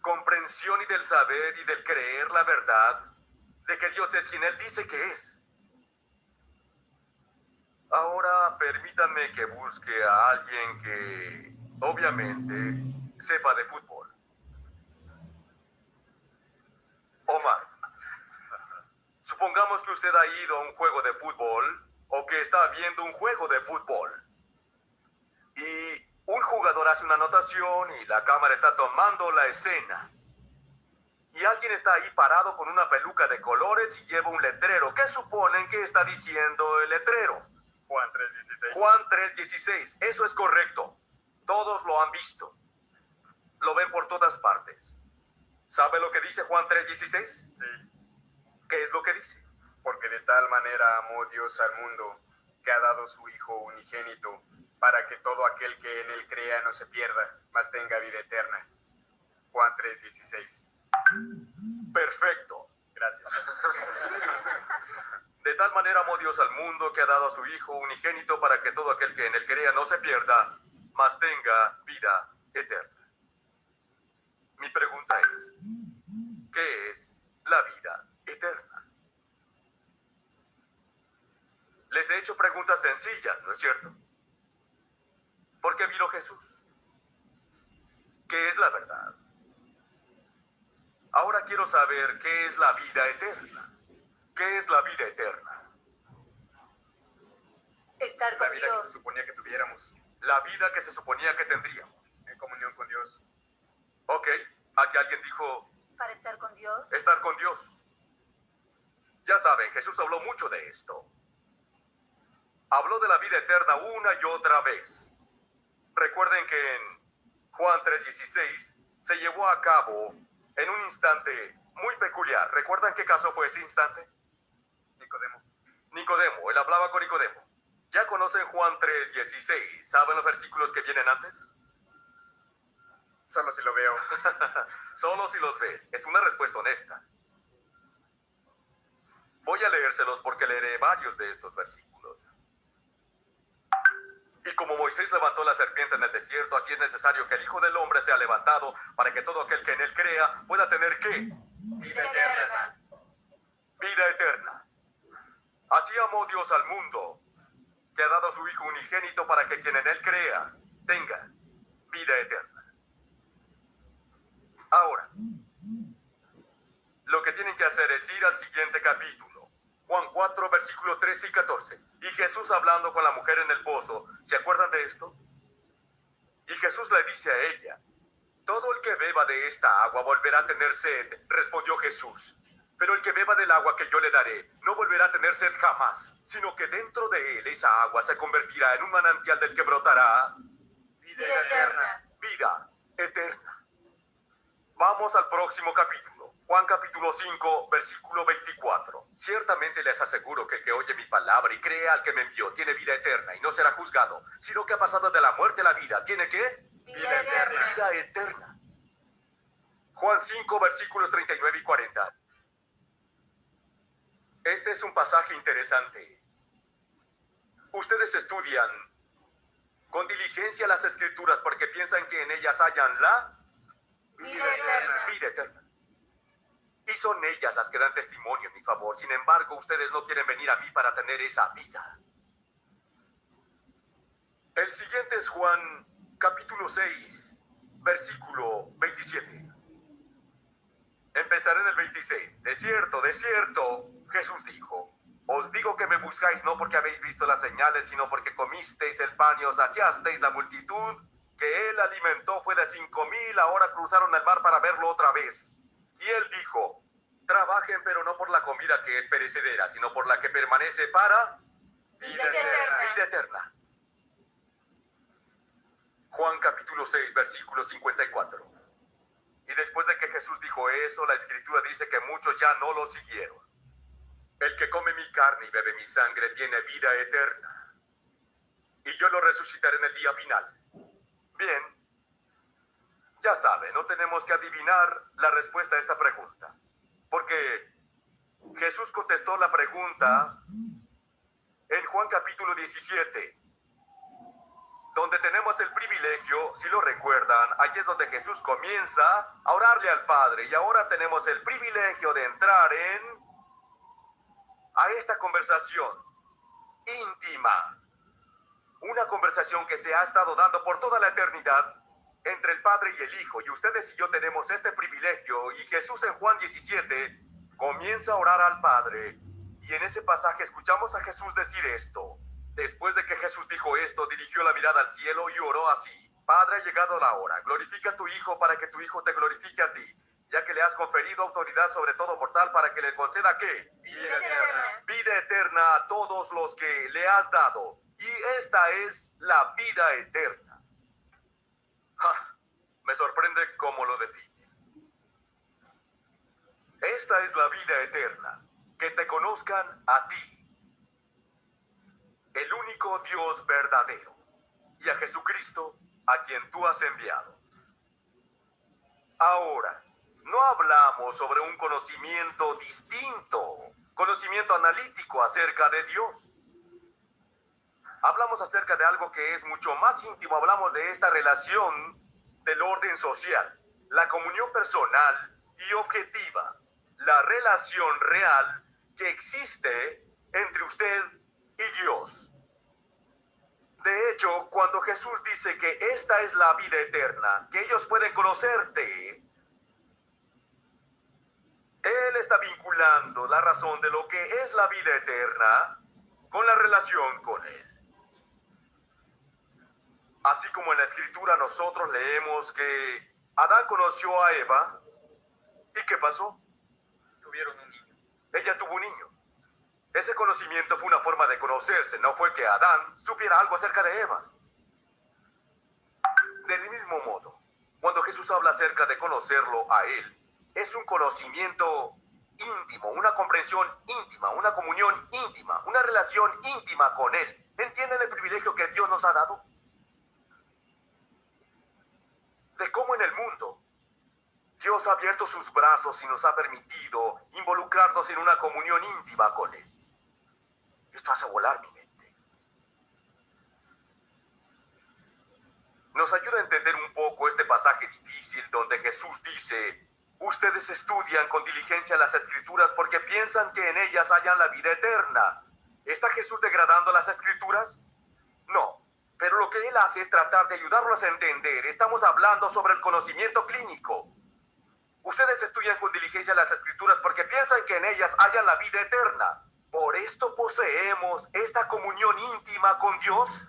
comprensión y del saber y del creer la verdad de que Dios es quien Él dice que es. Ahora permítanme que busque a alguien que, obviamente, sepa de fútbol. Omar, supongamos que usted ha ido a un juego de fútbol o que está viendo un juego de fútbol. Y un jugador hace una anotación y la cámara está tomando la escena. Y alguien está ahí parado con una peluca de colores y lleva un letrero. ¿Qué suponen que está diciendo el letrero? Juan 3:16. Juan 3:16. Eso es correcto. Todos lo han visto. Lo ven por todas partes. ¿Sabe lo que dice Juan 3:16? Sí. ¿Qué es lo que dice? Porque de tal manera amó Dios al mundo, que ha dado su Hijo unigénito, para que todo aquel que en él crea no se pierda, mas tenga vida eterna. Juan 3:16. Perfecto. Gracias. De tal manera amó Dios al mundo que ha dado a su Hijo unigénito para que todo aquel que en él crea no se pierda, mas tenga vida eterna. Mi pregunta es, ¿qué es la vida eterna? Les he hecho preguntas sencillas, ¿no es cierto? ¿Por qué vino Jesús? ¿Qué es la verdad? Ahora quiero saber qué es la vida eterna. ¿Qué es la vida eterna? Estar La con vida que se Dios. suponía que tuviéramos La vida que se suponía que tendríamos. en comunión con Dios. Ok, aquí alguien dijo Para estar con Dios. estar con Dios. Ya saben, Jesús habló mucho de esto. Habló de la vida eterna una y otra vez. Recuerden que en Juan 3:16 se llevó a cabo en un instante muy peculiar. ¿Recuerdan qué caso fue ese instante? Nicodemo. Nicodemo, él hablaba con Nicodemo. ¿Ya conocen Juan 3:16? ¿Saben los versículos que vienen antes? Solo si lo veo. Solo si los ves. Es una respuesta honesta. Voy a leérselos porque leeré varios de estos versículos. Y como Moisés levantó la serpiente en el desierto, así es necesario que el Hijo del Hombre sea levantado para que todo aquel que en él crea pueda tener ¿qué? Vida eterna. Vida eterna. Así amó Dios al mundo, que ha dado a su Hijo unigénito para que quien en él crea tenga vida eterna. Ahora, lo que tienen que hacer es ir al siguiente capítulo. Juan 4, versículos 13 y 14. Y Jesús hablando con la mujer en el pozo. ¿Se acuerdan de esto? Y Jesús le dice a ella, todo el que beba de esta agua volverá a tener sed, respondió Jesús. Pero el que beba del agua que yo le daré no volverá a tener sed jamás, sino que dentro de él esa agua se convertirá en un manantial del que brotará Vida eterna. vida eterna. Vamos al próximo capítulo. Juan capítulo 5, versículo 24. Ciertamente les aseguro que el que oye mi palabra y cree al que me envió tiene vida eterna y no será juzgado, sino que ha pasado de la muerte a la vida. ¿Tiene qué? Vida eterna. Vida eterna. Juan 5, versículos 39 y 40. Este es un pasaje interesante. Ustedes estudian con diligencia las escrituras porque piensan que en ellas hallan la Vida eterna. vida eterna. Y son ellas las que dan testimonio en mi favor. Sin embargo, ustedes no quieren venir a mí para tener esa vida. El siguiente es Juan capítulo 6, versículo 27. Empezaré en el 26. De cierto, Jesús dijo, os digo que me buscáis no porque habéis visto las señales, sino porque comisteis el pan y os saciasteis. La multitud que él alimentó fue de 5,000, ahora cruzaron el mar para verlo otra vez. Y él dijo, trabajen pero no por la comida que es perecedera, sino por la que permanece para Vida eterna. vida eterna. Juan capítulo 6, versículo 54. Y después de que Jesús dijo eso, la escritura dice que muchos ya no lo siguieron. El que come mi carne y bebe mi sangre tiene vida eterna, y yo lo resucitaré en el día final. Bien, ya sabe, no tenemos que adivinar la respuesta a esta pregunta, porque Jesús contestó la pregunta en Juan capítulo 17, donde tenemos el privilegio, si lo recuerdan, allí es donde Jesús comienza a orarle al Padre, y ahora tenemos el privilegio de entrar a esta conversación íntima, una conversación que se ha estado dando por toda la eternidad entre el Padre y el Hijo, y ustedes y yo tenemos este privilegio, y Jesús en Juan 17 comienza a orar al Padre, y en ese pasaje escuchamos a Jesús decir esto. Después de que Jesús dijo esto, dirigió la mirada al cielo y oró así: Padre, ha llegado la hora, glorifica a tu Hijo para que tu Hijo te glorifique a ti, ya que le has conferido autoridad sobre todo mortal para que le conceda ¿qué? Vida eterna. Vida eterna a todos los que le has dado, y esta es la vida eterna. Me sorprende cómo lo define. Esta es la vida eterna, que te conozcan a ti, el único Dios verdadero, y a Jesucristo, a quien tú has enviado. Ahora, no hablamos sobre un conocimiento distinto, conocimiento analítico acerca de Dios. Hablamos acerca de algo que es mucho más íntimo. Hablamos de esta relación del orden social, la comunión personal y objetiva, la relación real que existe entre usted y Dios. De hecho, cuando Jesús dice que esta es la vida eterna, que ellos pueden conocerte, Él está vinculando la razón de lo que es la vida eterna con la relación con Él. Así como en la Escritura nosotros leemos que Adán conoció a Eva, ¿y qué pasó? Tuvieron un niño. Ella tuvo un niño. Ese conocimiento fue una forma de conocerse, no fue que Adán supiera algo acerca de Eva. Del mismo modo, cuando Jesús habla acerca de conocerlo a Él, es un conocimiento íntimo, una comprensión íntima, una comunión íntima, una relación íntima con Él. ¿Entienden el privilegio que Dios nos ha dado? De cómo en el mundo Dios ha abierto sus brazos y nos ha permitido involucrarnos en una comunión íntima con Él. Esto hace volar mi mente. Nos ayuda a entender un poco este pasaje difícil donde Jesús dice: ustedes estudian con diligencia las Escrituras porque piensan que en ellas hayan la vida eterna. ¿Está Jesús degradando las Escrituras? No, pero lo que Él hace es tratar de ayudarnos a entender. Estamos hablando sobre el conocimiento clínico. Ustedes estudian con diligencia las Escrituras porque piensan que en ellas hayan la vida eterna. ¿Por esto poseemos esta comunión íntima con Dios?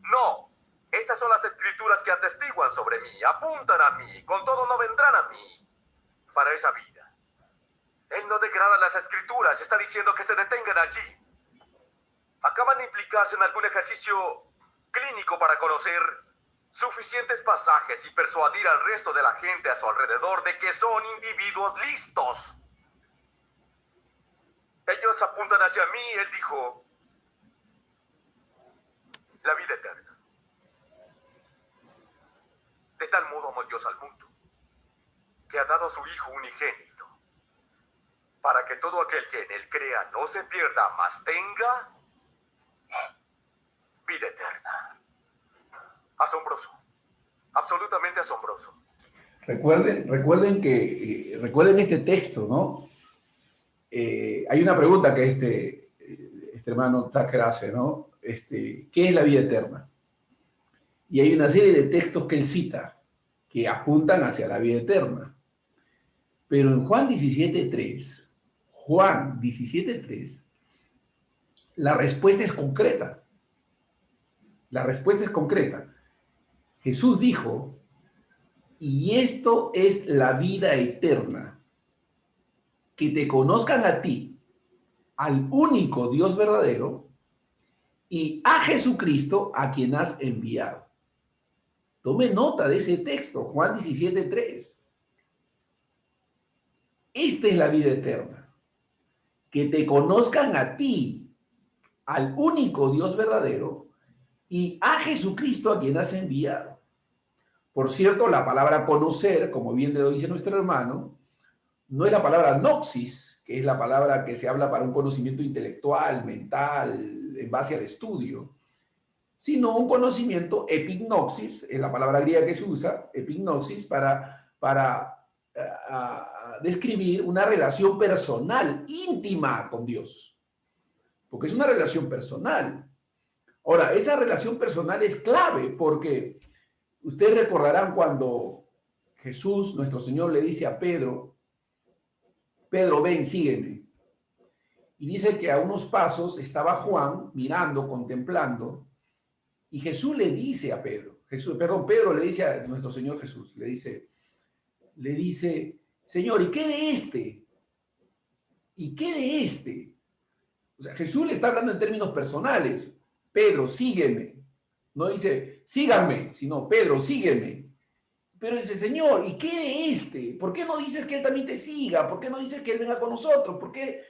No. Estas son las Escrituras que atestiguan sobre mí, apuntan a mí, con todo no vendrán a mí para esa vida. Él no degrada las Escrituras, está diciendo que se detengan allí. Acaban de implicarse en algún ejercicio clínico para conocer suficientes pasajes y persuadir al resto de la gente a su alrededor de que son individuos listos. Ellos apuntan hacia mí. Él dijo: la vida eterna. De tal modo amó Dios al mundo, que ha dado a su Hijo unigénito, para que todo aquel que en Él crea no se pierda, mas tenga vida eterna. Asombroso, absolutamente asombroso. Recuerden este texto, ¿no? Hay una pregunta que este hermano Tucker hace, ¿no? ¿Qué es la vida eterna? Y hay una serie de textos que él cita que apuntan hacia la vida eterna. Pero en Juan 17:3, la respuesta es concreta. La respuesta es concreta. Jesús dijo: y esto es la vida eterna, que te conozcan a ti, al único Dios verdadero, y a Jesucristo, a quien has enviado. Tome nota de ese texto, Juan 17:3. Esta es la vida eterna, que te conozcan a ti, al único Dios verdadero, y a Jesucristo, a quien has enviado. Por cierto, la palabra conocer, como bien lo dice nuestro hermano, no es la palabra noxis, que es la palabra que se habla para un conocimiento intelectual, mental, en base al estudio, sino un conocimiento epignosis, es la palabra griega que se usa, epignosis, para describir una relación personal, íntima con Dios. Porque es una relación personal. Ahora, esa relación personal es clave porque ustedes recordarán cuando Jesús, nuestro Señor, le dice a Pedro: Pedro, ven, sígueme. Y dice que a unos pasos estaba Juan mirando, contemplando, y Jesús le dice a Pedro, Pedro le dice a nuestro Señor Jesús, le dice, Señor, ¿y qué de este? ¿Y qué de este? O sea, Jesús le está hablando en términos personales. Pedro, sígueme. No dice, síganme, sino, Pedro, sígueme. Pero dice, Señor, ¿y qué de este? ¿Por qué no dices que él también te siga? ¿Por qué no dices que él venga con nosotros? ¿Por qué?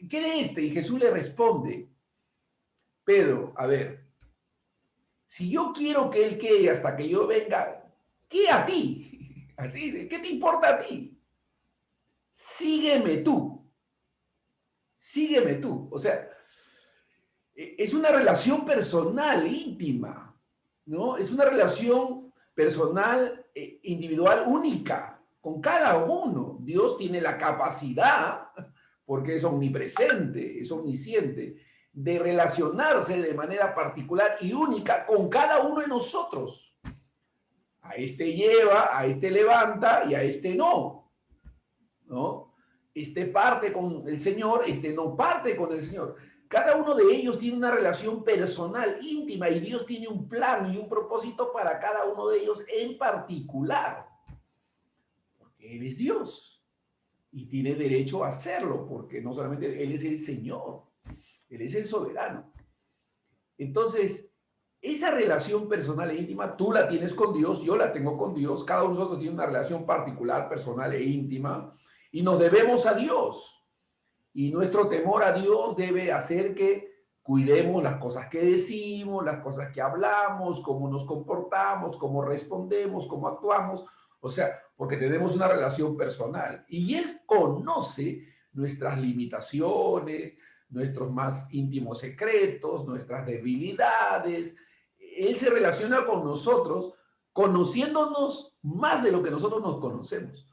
¿Qué de este? Y Jesús le responde, Pedro, a ver, Si yo quiero que Él quede hasta que yo venga, ¿qué a ti? Así, ¿qué te importa a ti? Sígueme tú. Sígueme tú. O sea, es una relación personal, íntima, ¿no? Es una relación personal, individual, única, con cada uno. Dios tiene la capacidad, porque es omnipresente, es omnisciente, de relacionarse de manera particular y única con cada uno de nosotros. A este lleva, a este levanta y a este no, ¿no? Este parte con el Señor, este no parte con el Señor. Cada uno de ellos tiene una relación personal, íntima, y Dios tiene un plan y un propósito para cada uno de ellos en particular. Porque Él es Dios y tiene derecho a hacerlo, porque no solamente Él es el Señor, Él es el soberano. Entonces, esa relación personal e íntima, tú la tienes con Dios, yo la tengo con Dios, cada uno de nosotros tiene una relación particular, personal e íntima, y nos debemos a Dios. Y nuestro temor a Dios debe hacer que cuidemos las cosas que decimos, las cosas que hablamos, cómo nos comportamos, cómo respondemos, cómo actuamos. O sea, porque tenemos una relación personal. Y Él conoce nuestras limitaciones, nuestros más íntimos secretos, nuestras debilidades. Él se relaciona con nosotros conociéndonos más de lo que nosotros nos conocemos.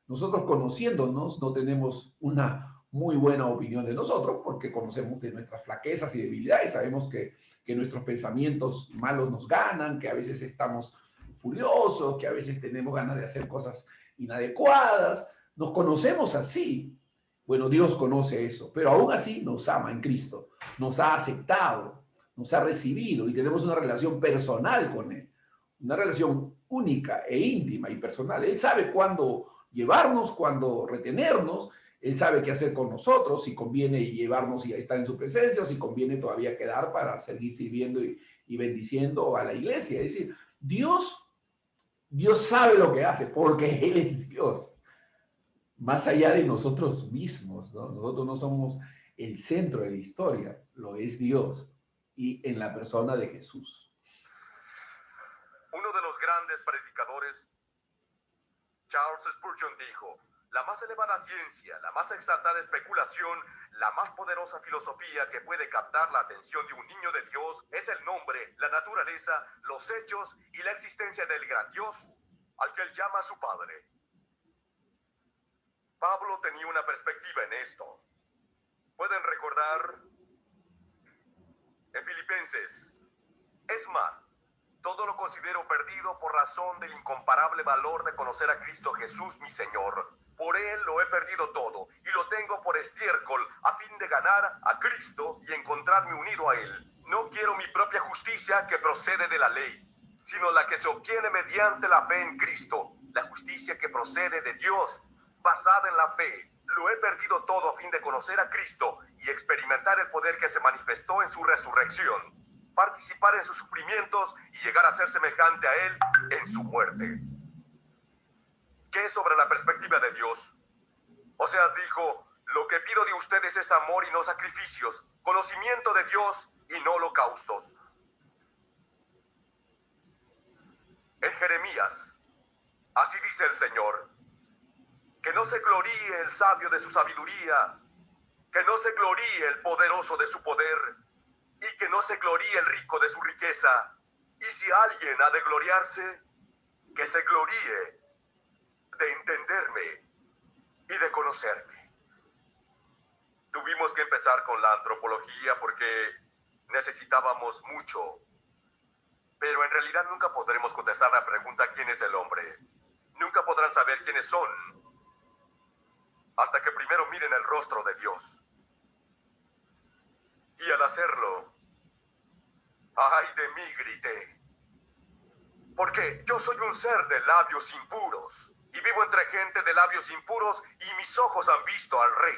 Nosotros conociéndonos no tenemos una muy buena opinión de nosotros porque conocemos de nuestras flaquezas y debilidades, sabemos que nuestros pensamientos malos nos ganan, que a veces estamos furiosos, que a veces tenemos ganas de hacer cosas inadecuadas, nos conocemos así. Bueno, Dios conoce eso, pero aún así nos ama en Cristo, nos ha aceptado, nos ha recibido y tenemos una relación personal con Él, una relación única e íntima y personal. Él sabe cuándo llevarnos, cuándo retenernos. Él sabe qué hacer con nosotros, si conviene llevarnos y estar en su presencia, o si conviene todavía quedar para seguir sirviendo y bendiciendo a la iglesia. Es decir, Dios sabe lo que hace, porque Él es Dios. Más allá de nosotros mismos, ¿no? Nosotros no somos el centro de la historia, lo es Dios, y en la persona de Jesús. Uno de los grandes predicadores, Charles Spurgeon, dijo: la más elevada ciencia, la más exaltada especulación, la más poderosa filosofía que puede captar la atención de un niño de Dios es el nombre, la naturaleza, los hechos y la existencia del gran Dios, al que él llama su Padre. Pablo tenía una perspectiva en esto. ¿Pueden recordar en Filipenses? Es más, todo lo considero perdido por razón del incomparable valor de conocer a Cristo Jesús, mi Señor. Por Él lo he perdido todo y lo tengo por estiércol a fin de ganar a Cristo y encontrarme unido a Él. No quiero mi propia justicia que procede de la ley, sino la que se obtiene mediante la fe en Cristo, la justicia que procede de Dios, basada en la fe. Lo he perdido todo a fin de conocer a Cristo y experimentar el poder que se manifestó en su resurrección, participar en sus sufrimientos y llegar a ser semejante a Él en su muerte. ¿Qué es sobre la perspectiva de Dios? Oseas dijo: lo que pido de ustedes es amor y no sacrificios, conocimiento de Dios y no holocaustos. En Jeremías, así dice el Señor: que no se gloríe el sabio de su sabiduría, que no se gloríe el poderoso de su poder, y que no se gloríe el rico de su riqueza. Y si alguien ha de gloriarse, que se gloríe de entenderme y de conocerme. Tuvimos que empezar con la antropología porque necesitábamos mucho, pero en realidad nunca podremos contestar la pregunta ¿quién es el hombre? Nunca podrán saber quiénes son hasta que primero miren el rostro de Dios. Y al hacerlo, ¡ay de mí!, grité, porque yo soy un ser de labios impuros y vivo entre gente de labios impuros, y mis ojos han visto al Rey,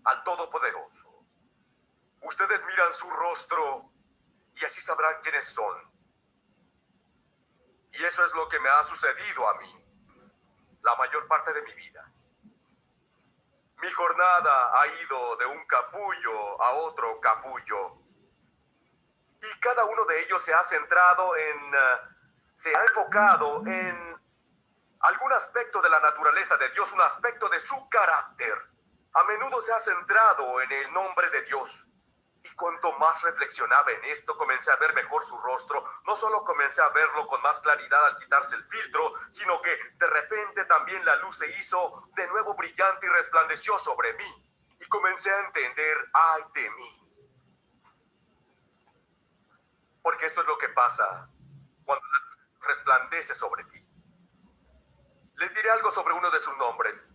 al Todopoderoso. Ustedes miran su rostro y así sabrán quiénes son. Y eso es lo que me ha sucedido a mí la mayor parte de mi vida. Mi jornada ha ido de un capullo a otro capullo. Y cada uno de ellos se ha centrado se ha enfocado en algún aspecto de la naturaleza de Dios, un aspecto de su carácter. A menudo se ha centrado en el nombre de Dios. Y cuanto más reflexionaba en esto, comencé a ver mejor su rostro. No solo comencé a verlo con más claridad al quitarse el filtro, sino que de repente también la luz se hizo de nuevo brillante y resplandeció sobre mí. Y comencé a entender, ay de mí. Porque esto es lo que pasa cuando la luz resplandece sobre ti. Les diré algo sobre uno de sus nombres.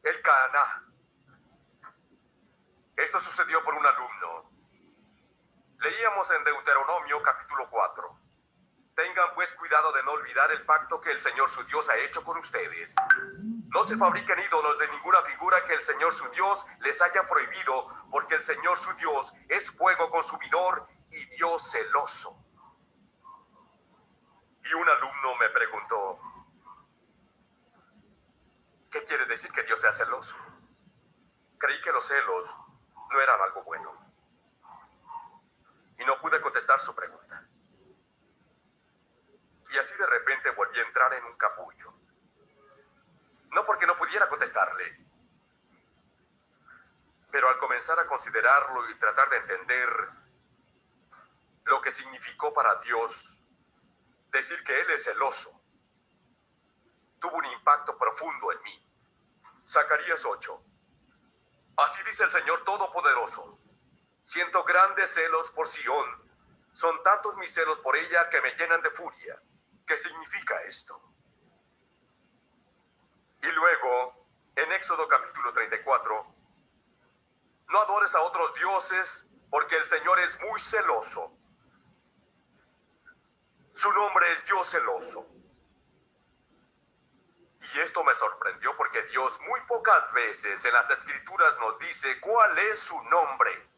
El Caná. Esto sucedió por un alumno. Leíamos en Deuteronomio capítulo 4. Tengan pues cuidado de no olvidar el pacto que el Señor su Dios ha hecho con ustedes. No se fabriquen ídolos de ninguna figura que el Señor su Dios les haya prohibido, porque el Señor su Dios es fuego consumidor y Dios celoso. Y un alumno me preguntó, ¿qué quiere decir que Dios sea celoso? Creí que los celos no eran algo bueno. Y no pude contestar su pregunta. Y así de repente volví a entrar en un capullo. No porque no pudiera contestarle, pero al comenzar a considerarlo y tratar de entender lo que significó para Dios decir que Él es celoso, tuvo un impacto profundo en mí. Zacarías 8. Así dice el Señor Todopoderoso. Siento grandes celos por Sión. Son tantos mis celos por ella que me llenan de furia. ¿Qué significa esto? Y luego, en Éxodo capítulo 34, no adores a otros dioses porque el Señor es muy celoso. Su nombre es Dios celoso. Y esto me sorprendió porque Dios muy pocas veces en las Escrituras nos dice cuál es su nombre.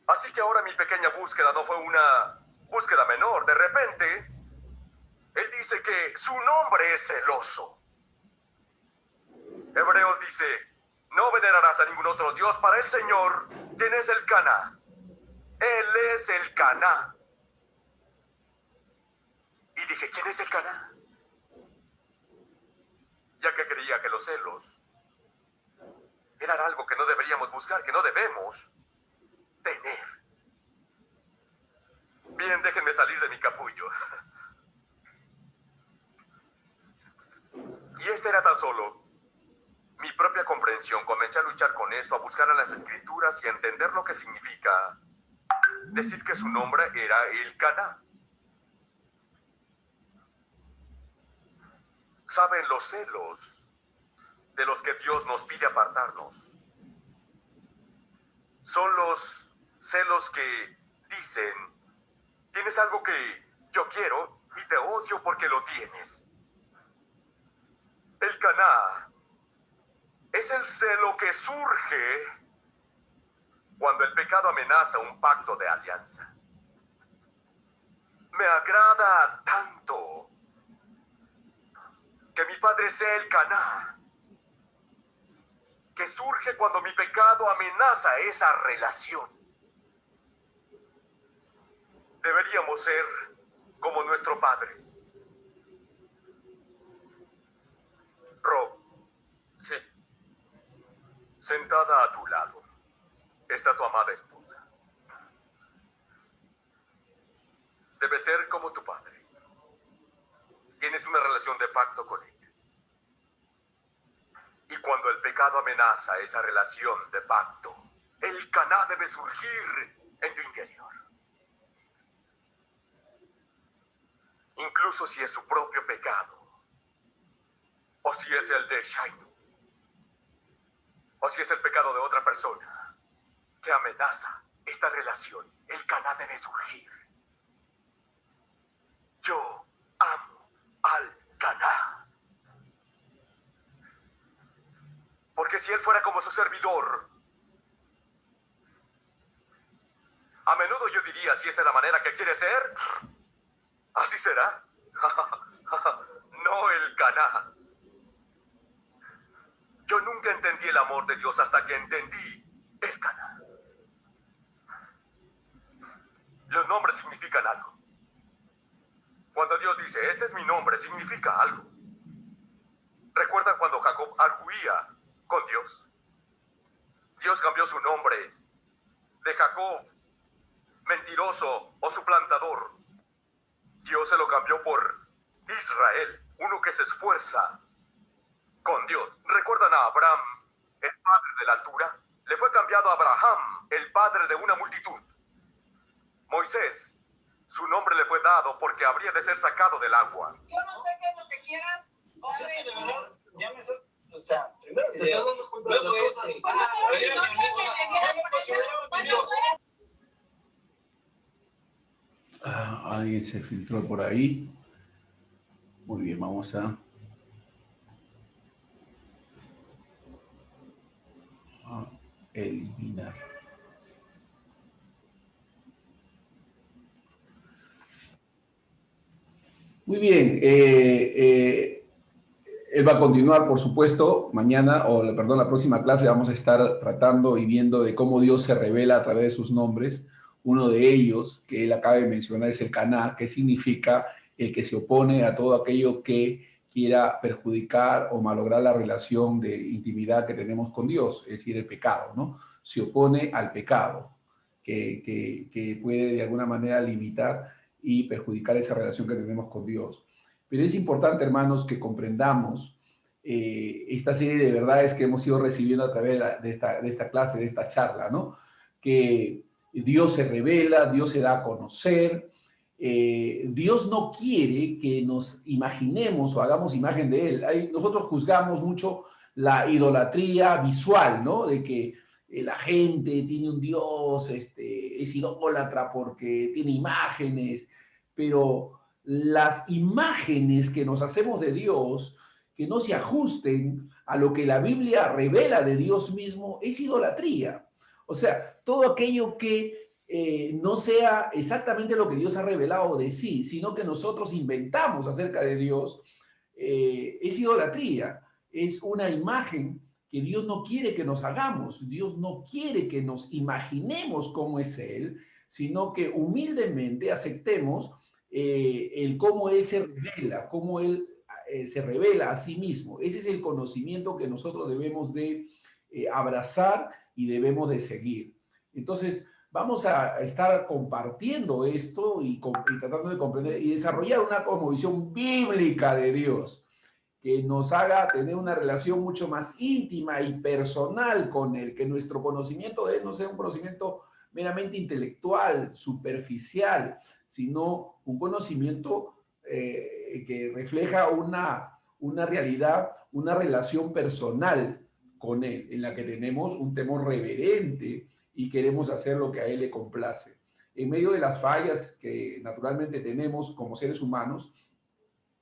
Así que ahora mi pequeña búsqueda no fue una búsqueda menor. De repente, Él dice que su nombre es celoso. Hebreos dice, no venerarás a ningún otro Dios. Para el Señor, ¿quién es el Caná? Él es el Caná. Y dije, ¿quién es el Caná? Ya que creía que los celos eran algo que no deberíamos buscar, que no debemos tener. Bien, déjenme salir de mi capullo. Y este era tan solo mi propia comprensión. Comencé a luchar con esto, a buscar en las Escrituras y a entender lo que significa decir que su nombre era el Caná. Saben, los celos de los que Dios nos pide apartarnos son los celos que dicen, tienes algo que yo quiero y te odio porque lo tienes. El Caná es el celo que surge cuando el pecado amenaza un pacto de alianza. Me agrada tanto que mi padre sea el Caná, que surge cuando mi pecado amenaza esa relación. Deberíamos ser como nuestro padre. Rob. Sí. Sentada a tu lado está tu amada esposa. Debe ser como tu padre. Tienes una relación de pacto con ella. Y cuando el pecado amenaza esa relación de pacto, el Caná debe surgir en tu interior. Incluso si es su propio pecado, o si es el de Shainu, o si es el pecado de otra persona que amenaza esta relación, el Caná debe surgir. Yo amo al Caná. Porque si él fuera como su servidor, a menudo yo diría, si esta es la manera que quiere ser, así será. No el Caná. Yo nunca entendí el amor de Dios hasta que entendí el Caná. Los nombres significan algo. Cuando Dios dice, este es mi nombre, significa algo. ¿Recuerdan cuando Jacob arguía con Dios? Dios cambió su nombre de Jacob, mentiroso o suplantador. Dios se lo cambió por Israel, uno que se esfuerza con Dios. ¿Recuerdan a Abraham, el padre de la altura? Le fue cambiado a Abraham, el padre de una multitud. Moisés, su nombre le fue dado porque habría de ser sacado del agua. Yo no sé qué es lo que quieras. O sea, es que de verdad, ya me estoy... O sea, primero te estás dando cuenta de las cosas. Alguien se filtró por ahí. Muy bien, vamos a eliminar. Muy bien. Él va a continuar, por supuesto, mañana, perdón, la próxima clase vamos a estar tratando y viendo de cómo Dios se revela a través de sus nombres. Uno de ellos, que él acaba de mencionar, es el Caná, que significa el que se opone a todo aquello que quiera perjudicar o malograr la relación de intimidad que tenemos con Dios, es decir, el pecado, ¿no? Se opone al pecado, que puede de alguna manera limitar y perjudicar esa relación que tenemos con Dios. Pero es importante, hermanos, que comprendamos esta serie de verdades que hemos ido recibiendo a través de esta clase, de esta charla, ¿no? Que Dios se revela, Dios se da a conocer. Dios no quiere que nos imaginemos o hagamos imagen de Él. Nosotros juzgamos mucho la idolatría visual, ¿no? De que la gente tiene un Dios, es idólatra porque tiene imágenes, pero las imágenes que nos hacemos de Dios, que no se ajusten a lo que la Biblia revela de Dios mismo, es idolatría. O sea, todo aquello que no sea exactamente lo que Dios ha revelado de sí, sino que nosotros inventamos acerca de Dios, es idolatría. Es una imagen que Dios no quiere que nos hagamos. Dios no quiere que nos imaginemos cómo es Él, sino que humildemente aceptemos el cómo Él se revela, cómo Él se revela a sí mismo. Ese es el conocimiento que nosotros debemos de abrazar y debemos de seguir. Entonces, vamos a estar compartiendo esto y tratando de comprender y desarrollar una cosmovisión bíblica de Dios que nos haga tener una relación mucho más íntima y personal con Él, que nuestro conocimiento de Él no sea un conocimiento meramente intelectual, superficial, sino un conocimiento que refleja una realidad, una relación personal con Él, en la que tenemos un temor reverente y queremos hacer lo que a Él le complace. En medio de las fallas que naturalmente tenemos como seres humanos,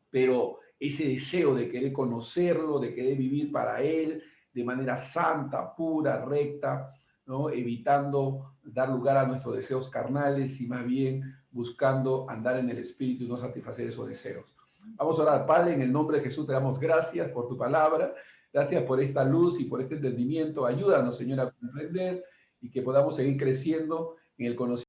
pero ese deseo de querer conocerlo, de querer vivir para Él de manera santa, pura, recta, ¿no? Evitando dar lugar a nuestros deseos carnales y más bien buscando andar en el Espíritu y no satisfacer esos deseos. Vamos a orar. Padre, en el nombre de Jesús te damos gracias por tu palabra, gracias por esta luz y por este entendimiento. Ayúdanos, Señor, a comprender y que podamos seguir creciendo en el conocimiento